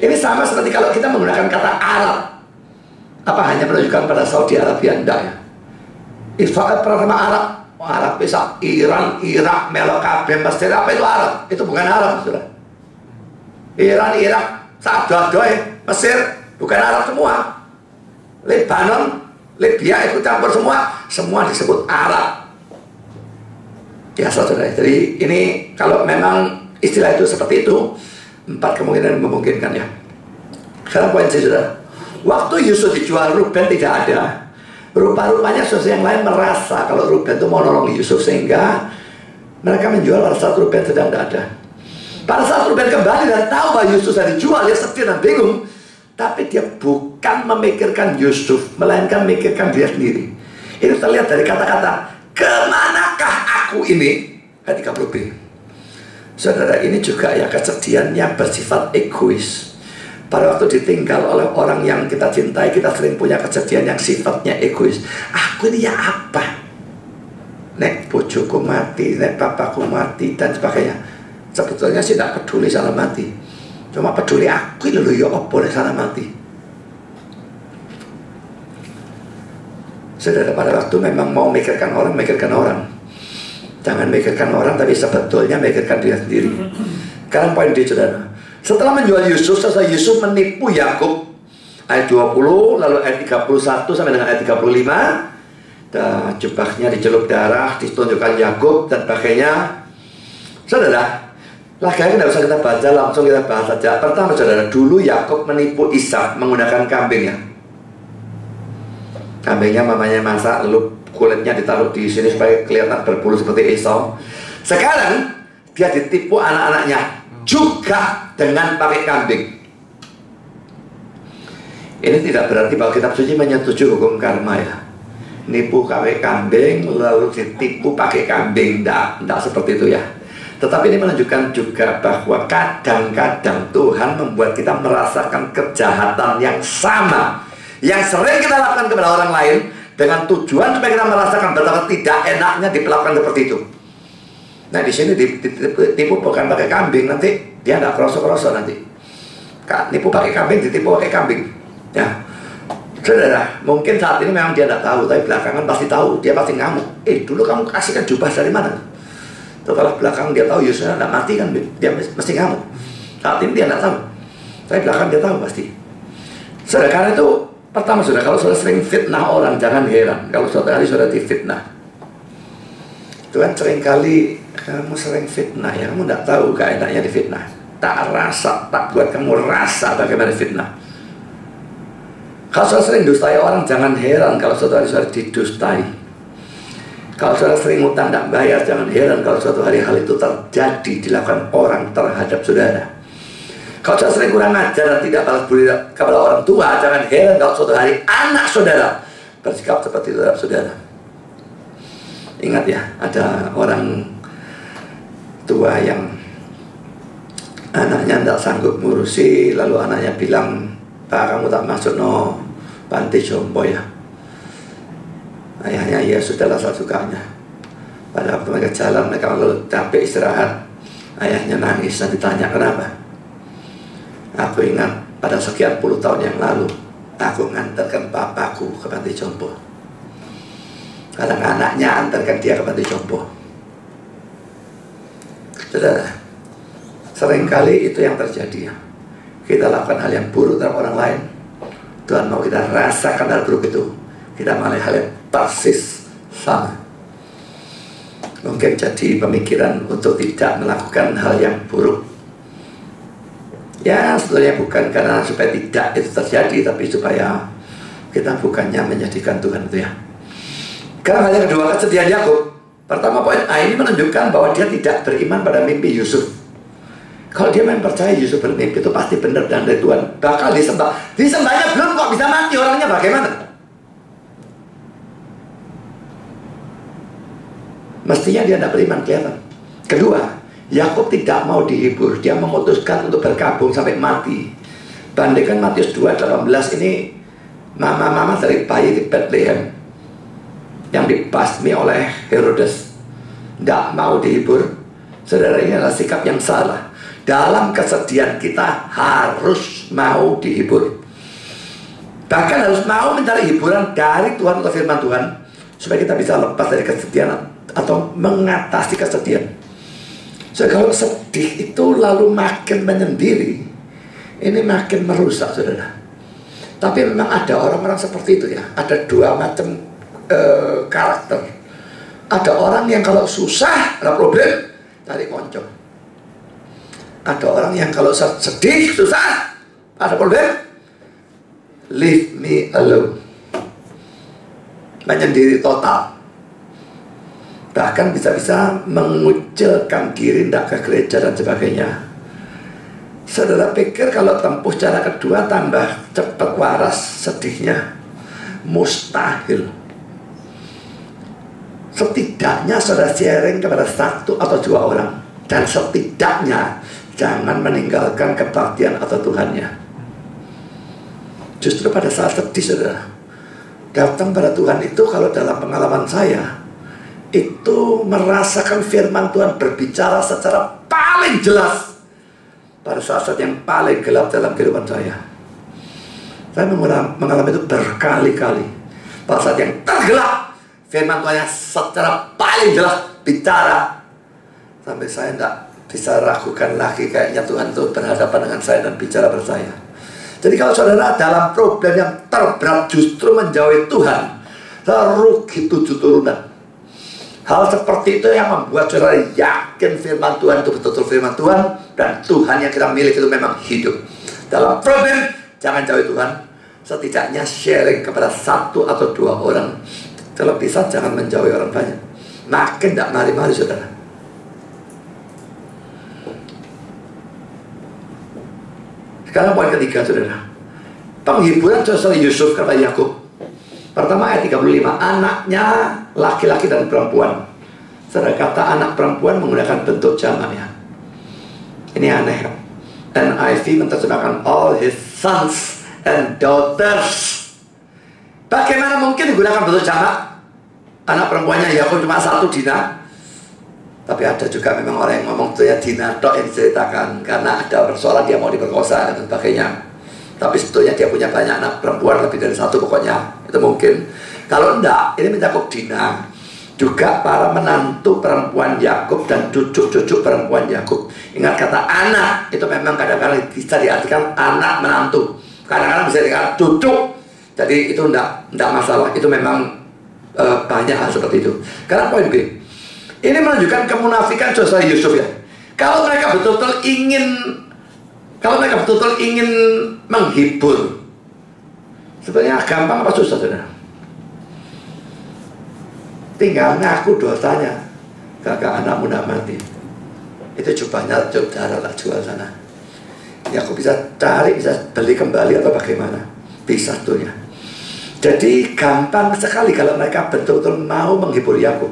Ini sama seperti kalau kita menggunakan kata Arab. Apa hanya menunjukkan pada Saudi Arabia? Enggak ya. Israel pertama Arab, Arab bisa Iran, Irak, Melokabe, Mesir, apa itu Arab? Itu bukan Arab, saudara. Iran, Irak, Saudi, Mesir, bukan Arab semua. Lebanon, Libya itu campur semua disebut Arab. Ya, saudara. Jadi ini kalau memang istilah itu seperti itu, 4 kemungkinan memungkinkan ya. Sekarang poin saya, saudara. Waktu Yusuf dijual, Ruben tidak ada. Rupa-rupanya saudara yang lain merasa kalau Ruben itu mau nolong Yusuf, sehingga mereka menjual pada saat Ruben sedang tidak ada. Pada saat Ruben kembali dan tahu bahwa Yusuf sudah dijual, dia sedih dan bingung. Tapi dia bukan memikirkan Yusuf, melainkan memikirkan dia sendiri. Ini terlihat dari kata-kata, kemanakah aku ini? Ayat 30b. Saudara, ini juga ya kesedihan yang bersifat egois. Pada waktu ditinggal oleh orang yang kita cintai, kita sering punya kesedihan yang sifatnya egois. Aku ini ya apa? Nek bojoku mati, nek papaku mati, dan sebagainya. Sebetulnya sih tidak peduli sana mati. Cuma peduli aku ini loh ya, apa boleh sana mati. Saudara, pada waktu memang mau mikirkan orang, mikirkan orang. Jangan mikirkan orang, tapi sebetulnya mikirkan dia sendiri. Sekarang poin di saudara. Setelah menjual Yusuf, selesai Yusuf menipu Yakub. Ayat 20, lalu ayat 31 sampai dengan ayat 35. Jubahnya dicelup darah, ditunjukkan Yakub dan sebagainya. Saudara, lagi-lagi tidak usah kita baca, langsung kita bahas saja. Pertama saudara, dulu Yakub menipu Ishak menggunakan kambingnya. Kambingnya mamanya masak, lalu kulitnya ditaruh di sini supaya kelihatan berbulu seperti Esau. Sekarang dia ditipu anak-anaknya juga dengan pakai kambing. Ini tidak berarti bahwa kitab suci menyetujui hukum karma ya. Nipu pakai kambing lalu ditipu pakai kambing, tidak seperti itu ya. Tetapi ini menunjukkan juga bahwa kadang-kadang Tuhan membuat kita merasakan kejahatan yang sama yang sering kita lakukan kepada orang lain dengan tujuan supaya kita merasakan betapa tidak enaknya diperlakukan seperti itu. Nah di sini ditipu bukan pakai kambing, nanti dia tidak kroso-kroso nanti. Nipu pakai kambing, ditipu pakai kambing. Ya, saudara, mungkin saat ini memang dia tidak tahu, tapi belakangan pasti tahu. Dia pasti ngamuk. Dulu kamu kasihkan jubah dari mana? Setelah belakang dia tahu Yusuf tidak mati kan, dia mesti ngamuk. Saat ini dia tidak tahu, tapi belakang dia tahu pasti. Saudara, karena itu pertama saudara, kalau saudara sering fitnah orang, jangan heran kalau suatu hari saudara difitnah. Tuhan seringkali kamu sering fitnah ya, kamu tidak tahu gak enaknya difitnah. Tak buat kamu rasa bagaimana fitnah. Kalau saudara sering dustai orang, jangan heran kalau suatu hari saudara didustai. Kalau saudara sering utang tidak bayar, jangan heran kalau suatu hari hal itu terjadi dilakukan orang terhadap saudara. Kalau saudara sering kurang ajar dan tidak balas budi kepada orang tua, jangan heran kalau suatu hari anak saudara bersikap seperti terhadap saudara. Ingat ya, ada orang tua yang anaknya tidak sanggup ngurusi, lalu anaknya bilang, "Pak, kamu tak masuk no panti jompo ya?" Ayahnya, "Ya sudahlah, saya sukanya." Pada waktu mereka jalan, mereka lalu capek istirahat. Ayahnya nangis dan ditanya, "Kenapa?" "Aku ingat pada sekian puluh tahun yang lalu, aku ngantarkan papaku ke panti jompo. Kadang anaknya antarkan dia ke panti jompo." Saudara, seringkali itu yang terjadi ya. Kita lakukan hal yang buruk terhadap orang lain, Tuhan mau kita rasakan hal buruk itu, kita mengalami hal yang persis sama. Mungkin jadi pemikiran untuk tidak melakukan hal yang buruk. Ya sebenarnya bukan karena supaya tidak itu terjadi, tapi supaya kita bukannya menjadikan Tuhan itu ya. Karena hal yang kedua, kesedihan Yakub. Pertama poin A ini menunjukkan bahwa dia tidak beriman pada mimpi Yusuf. Kalau dia memang percaya Yusuf bermimpi itu pasti benar dan dari Tuhan, bakal disembah. Disembahnya belum kok bisa mati, orangnya bagaimana? Mestinya dia tidak beriman, kelihatan. Kedua, Yakub tidak mau dihibur. Dia memutuskan untuk berkabung sampai mati. Bandingkan Matius 2:18 ini, mama-mama dari bayi di Bethlehem yang dibasmi oleh Herodes, tidak mau dihibur. Saudara, ini adalah sikap yang salah. Dalam kesedihan kita harus mau dihibur. Bahkan harus mau mencari hiburan dari Tuhan atau firman Tuhan, supaya kita bisa lepas dari kesedihan atau mengatasi kesedihan. So, kalau sedih itu lalu makin menyendiri, ini makin merusak saudara. Tapi memang ada orang-orang seperti itu ya. Ada dua macam karakter. Ada orang yang kalau susah ada problem cari konco. Ada orang yang kalau sedih susah ada problem leave me alone, menyendiri total. Bahkan bisa-bisa mengucilkan diri, tidak ke gereja dan sebagainya. Saudara pikir kalau tempuh cara kedua tambah cepat waras sedihnya? Mustahil. Setidaknya saudara sharing kepada satu atau dua orang, dan setidaknya jangan meninggalkan kebaktian atau Tuhannya. Justru pada saat sedih saudara, datang pada Tuhan itu, kalau dalam pengalaman saya itu merasakan firman Tuhan berbicara secara paling jelas pada saat-saat yang paling gelap dalam kehidupan saya. Saya mengalami itu berkali-kali. pada saat yang tergelap, firman Tuhan yang secara paling jelas bicara. Sampai saya tidak bisa ragukan lagi, kayaknya Tuhan itu berhadapan dengan saya dan bicara bersaya. Jadi kalau saudara dalam problem yang terberat justru menjauhi Tuhan, rugi 7 turunan. Hal seperti itu yang membuat saudara yakin firman Tuhan itu betul-betul firman Tuhan, dan Tuhan yang kita miliki itu memang hidup. Dalam problem, jangan jauhi Tuhan. Setidaknya sharing kepada 1 atau 2 orang. Kalau bisa jangan menjauhi orang banyak. Makin tidak mari-mari saudara. Sekarang poin ketiga saudara. Penghiburan saudara Yusuf kata Yakub. Pertama ayat 35, anaknya laki-laki dan perempuan. Saudara, kata anak perempuan menggunakan bentuk jamak ya. Ini aneh kan? NIV menerjemahkan all his sons and daughters. Bagaimana mungkin digunakan bentuk jamak? Anak perempuannya Yakub cuma 1, Dina. Tapi ada juga memang orang yang ngomong itu ya Dina tok yang diceritakan, karena ada persoalan dia mau diperkosa dan sebagainya. Tapi sebetulnya dia punya banyak anak perempuan, lebih dari 1 pokoknya. Itu mungkin. Kalau enggak, ini mencakup Dina. Juga para menantu perempuan Yakub dan cucu-cucu perempuan Yakub. Ingat kata anak, itu memang kadang-kadang bisa diartikan anak menantu. Kadang-kadang bisa dikatakan cucu. Jadi itu enggak masalah. Itu memang banyak hal seperti itu. Karena poin B, ini menunjukkan kemunafikan saudara Yusuf ya. Kalau mereka betul-betul ingin menghibur, sebenarnya gampang apa susah saudara? Tinggal ngaku dosanya. Kakak anakmu tidak mati, itu jubahnya saudara tak jual sana. Ya aku bisa cari, bisa beli kembali atau bagaimana? Bisa sebetulnya. Jadi gampang sekali kalau mereka betul-betul mau menghibur Yakub.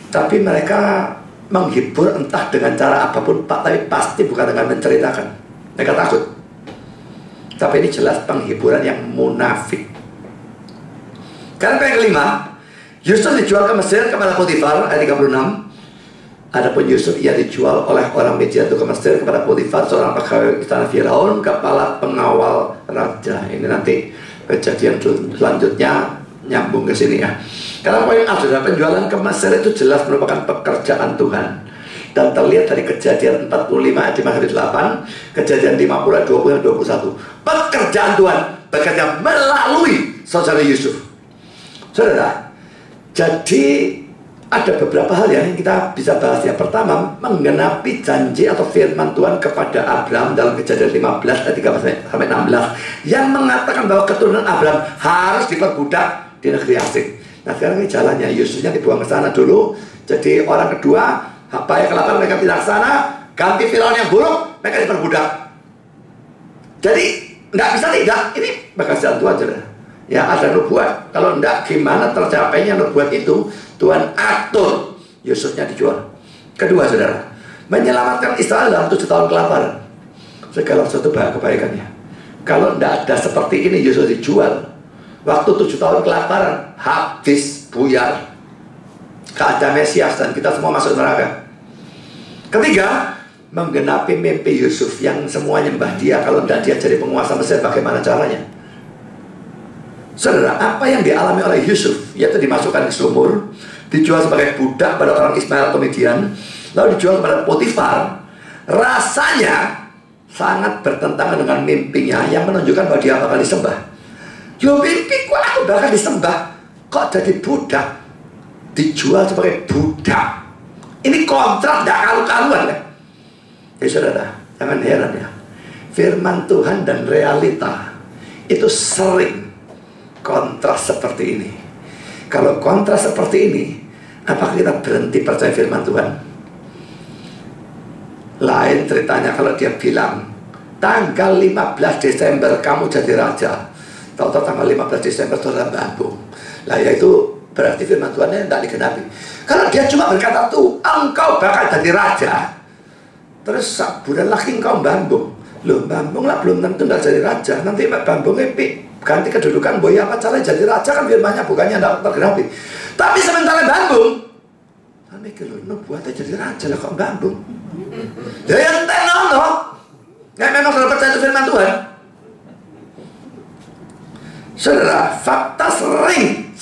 Tapi mereka menghibur entah dengan cara apapun, Pak, tapi pasti bukan dengan menceritakan. Mereka takut. Tapi ini jelas penghiburan yang munafik. Karena yang kelima, Yusuf dijual ke Mesir kepada Potifar, ayat 36. Adapun Yusuf ia dijual oleh orang Media itu ke Mesir kepada Potifar, seorang pegawai istana Firaun, kepala pengawal raja. Ini nanti kejadian selanjutnya nyambung ke sini ya. Karena poin A, penjualan ke Mesir itu jelas merupakan pekerjaan Tuhan. Dan terlihat dari kejadian 45 ayat 5-8, kejadian 50 ayat 20 dan 21. Pekerjaan Tuhan bekerja melalui saudara Yusuf. Saudara, jadi ada beberapa hal yang kita bisa bahas. Yang pertama, menggenapi janji atau firman Tuhan kepada Abraham dalam kejadian 15 ayat 13-16 yang mengatakan bahwa keturunan Abraham harus diperbudak di negeri asing. Nah sekarang ini jalannya, Yusufnya dibuang ke sana dulu. Jadi orang kedua, apa yang kelaparan mereka pindah ke sana, ganti Firaun yang buruk, mereka diperbudak. Jadi nggak bisa tidak, ini pekerjaan Tuhan saudara. Ya ada nubuat. Kalau enggak, gimana tercapainya nubuat itu? Tuhan atur Yusufnya dijual. Kedua saudara, menyelamatkan Israel dalam 7 tahun kelaparan. Segala sesuatu kebaikannya. Kalau enggak ada seperti ini, Yusuf dijual. Waktu 7 tahun kelaparan, habis, buyar. Gak ada Mesias dan kita semua masuk neraka. Ketiga, menggenapi mimpi Yusuf yang semua nyembah dia. Kalau enggak dia jadi penguasa Mesir, bagaimana caranya? Saudara, apa yang dialami oleh Yusuf, yaitu dimasukkan ke sumur, dijual sebagai budak pada orang Ismail atau Midian, lalu dijual kepada Potifar, rasanya sangat bertentangan dengan mimpinya yang menunjukkan bahwa dia bakal disembah. Yo mimpi kok aku bakal disembah, kok jadi budak, dijual sebagai budak. Ini kontrak gak karu-karuan kan? Ya saudara, jangan heran ya, firman Tuhan dan realita itu sering kontras seperti ini. Kalau kontras seperti ini, apakah kita berhenti percaya firman Tuhan? Lain ceritanya kalau dia bilang tanggal 15 Desember kamu jadi raja, tahu-tahu tanggal 15 Desember saudara bambung. Lah ya itu berarti firman Tuhannya tidak digenapi. Kalau dia cuma berkata tuh engkau bakal jadi raja, terus bulan lagi engkau bambung. Loh bambung lah belum tentu tidak jadi raja. Nanti bambung epic ganti kedudukan boy, apa caranya jadi raja, kan firmannya bukannya tidak tergenapi. Tapi sementara bambung, saya mikir loh, nubuatnya jadi raja lah kok bambung. Ya yang tenang loh, nggak memang sudah percaya itu firman Tuhan. Saudara, fakta sering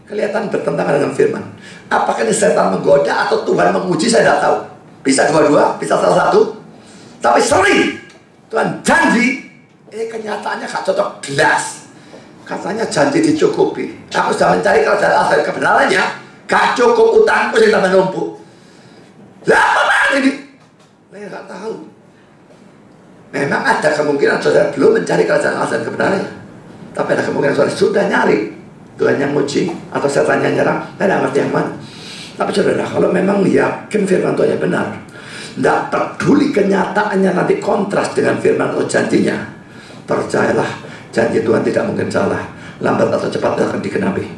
kelihatan bertentangan dengan firman. Apakah ini setan menggoda atau Tuhan menguji, saya tidak tahu. Bisa dua-dua, bisa salah satu. Tapi sering Tuhan janji, ini kenyataannya gak cocok jelas. Katanya janji dicukupi. Aku sudah mencari kerajaan Allah dan kebenarannya, gak cukup utangku yang tambah numpuk. Lah apa ini? Saya gak tahu. Memang ada kemungkinan saudara belum mencari kerajaan Allah dan kebenarannya, tapi ada kemungkinan saudara sudah nyari. Tuhan yang uji atau setan yang nyerang, saya tidak ngerti yang mana. Tapi saudara, kalau memang yakin firman Tuhan yang benar, tidak peduli kenyataannya nanti kontras dengan firman atau janjinya, percayalah, janji Tuhan tidak mungkin salah. Lambat atau cepat akan digenapi.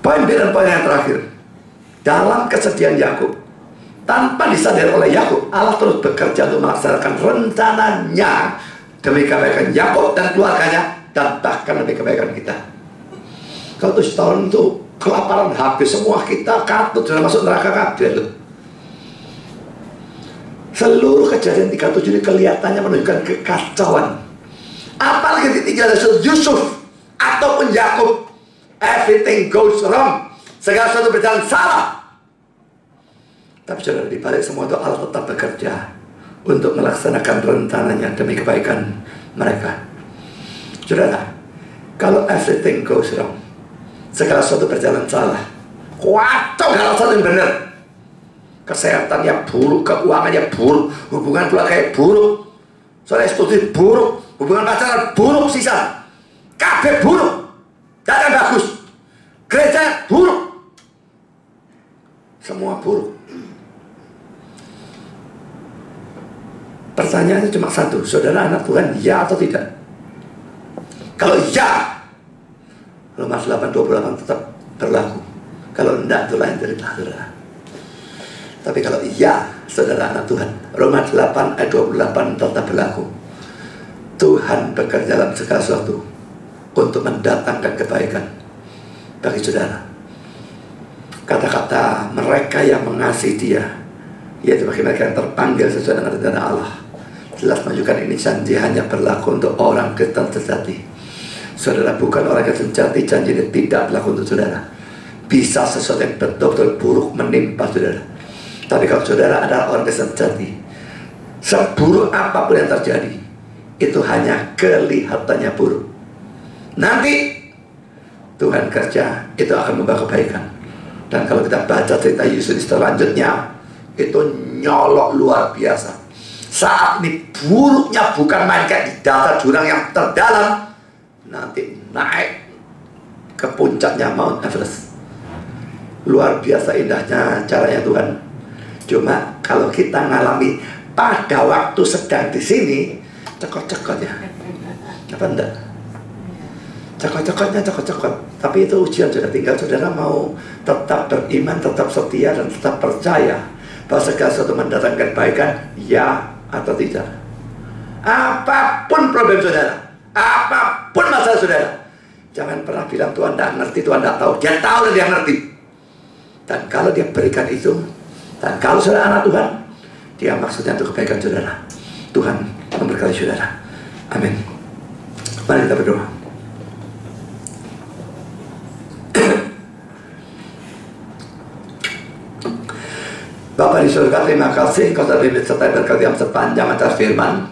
Poin B dan poin yang terakhir, dalam kesedihan Yakub, tanpa disadari oleh Yakub, Allah terus bekerja untuk melaksanakan rencananya demi kebaikan Yakub dan keluarganya, dan bahkan demi kebaikan kita. Kalau 7 tahun itu kelaparan habis semua, kita katut sudah masuk neraka kabeh loh. Seluruh kejadian 37 ini kelihatannya menunjukkan kekacauan. Apalagi ditinggal Yusuf ataupun Yakub, everything goes wrong, segala sesuatu berjalan salah. Tapi saudara, di balik semua itu Allah tetap bekerja untuk melaksanakan rencananya demi kebaikan mereka. Saudara, kalau everything goes wrong, segala sesuatu berjalan salah, kacau segala sesuatu yang benar, kesehatannya buruk, keuangannya buruk, hubungan keluarga buruk, soalnya studi buruk, hubungan pacaran buruk, sisa kabeh buruk, tidak bagus, gereja buruk, semua buruk. Pertanyaannya cuma satu, saudara anak Tuhan, ya atau tidak? Kalau ya, Roma 8:28 tetap berlaku. Kalau enggak, itu lain cerita, saudara. Tapi kalau iya, saudara anak Tuhan, Roma 8:28 tetap berlaku. Tuhan bekerja dalam segala sesuatu untuk mendatangkan kebaikan bagi saudara. Kata-kata mereka yang mengasihi Dia, yaitu bagi mereka yang terpanggil sesuai dengan rencana Allah, jelas menunjukkan ini janji hanya berlaku untuk orang Kristen sejati. Saudara bukan orang Kristen sejati, janji ini tidak berlaku untuk saudara. Bisa sesuatu yang betul-betul buruk menimpa saudara. Tapi kalau saudara adalah orang Kristen sejati, seburuk apapun yang terjadi, itu hanya kelihatannya buruk. Nanti Tuhan kerja, itu akan membawa kebaikan. Dan kalau kita baca cerita Yesus selanjutnya, itu nyolok luar biasa. Saat ini buruknya bukan main kayak di dasar jurang yang terdalam, nanti naik ke puncaknya Mount Everest. Luar biasa indahnya caranya Tuhan. Cuma kalau kita ngalami pada waktu sedang di sini, cekot-cekot ya, apa enggak? Cekot-cekotnya cekot-cekot. Tapi itu ujian, sudah tinggal saudara mau tetap beriman, tetap setia, dan tetap percaya bahwa segala sesuatu mendatangkan kebaikan, ya atau tidak. Apapun problem saudara, apapun masalah saudara, jangan pernah bilang Tuhan tidak ngerti, Tuhan tidak tahu. Dia tahu dan dia ngerti. Dan kalau dia berikan itu, dan kalau saudara anak Tuhan, dia maksudnya untuk kebaikan saudara. Tuhan memberkati saudara. Amin. Mari kita berdoa. Bapa di surga, terima kasih Engkau telah bibit serta berkati yang sepanjang atas firman.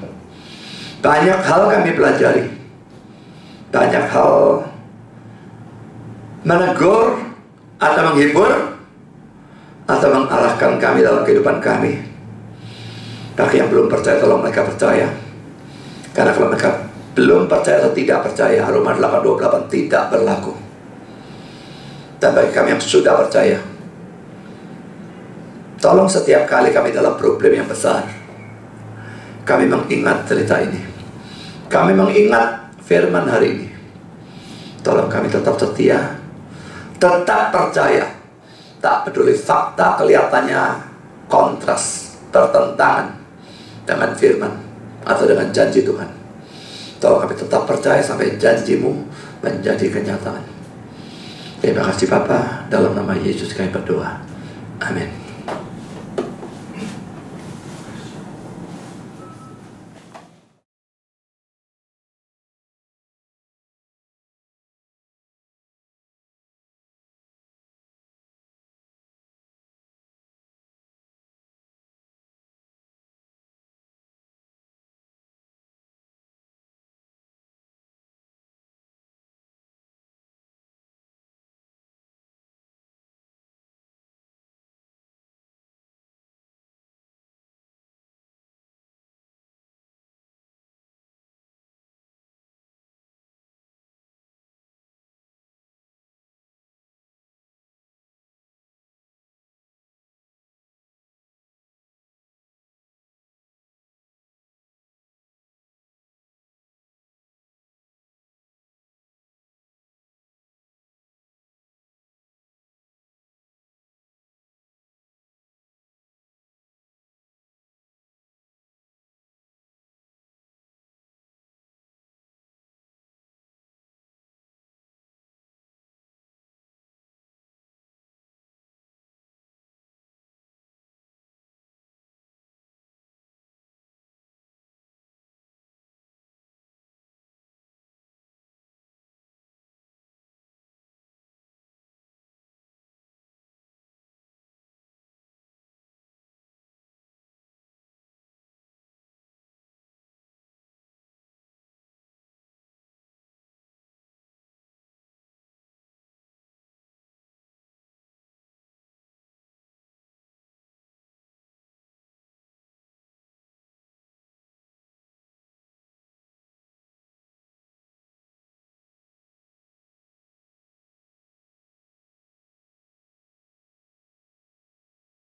Banyak hal kami pelajari, banyak hal menegur atau menghibur atau mengarahkan kami dalam kehidupan kami. Bagi yang belum percaya, tolong mereka percaya. Karena kalau mereka belum percaya atau tidak percaya, Roma 8:28 tidak berlaku. Dan bagi kami yang sudah percaya, tolong setiap kali kami dalam problem yang besar, kami mengingat cerita ini, kami mengingat firman hari ini. Tolong kami tetap setia, tetap percaya, tak peduli fakta kelihatannya kontras, bertentangan dengan firman atau dengan janji Tuhan. Tolong kami tetap percaya sampai janjimu menjadi kenyataan. Terima kasih Bapa, dalam nama Yesus kami berdoa. Amin.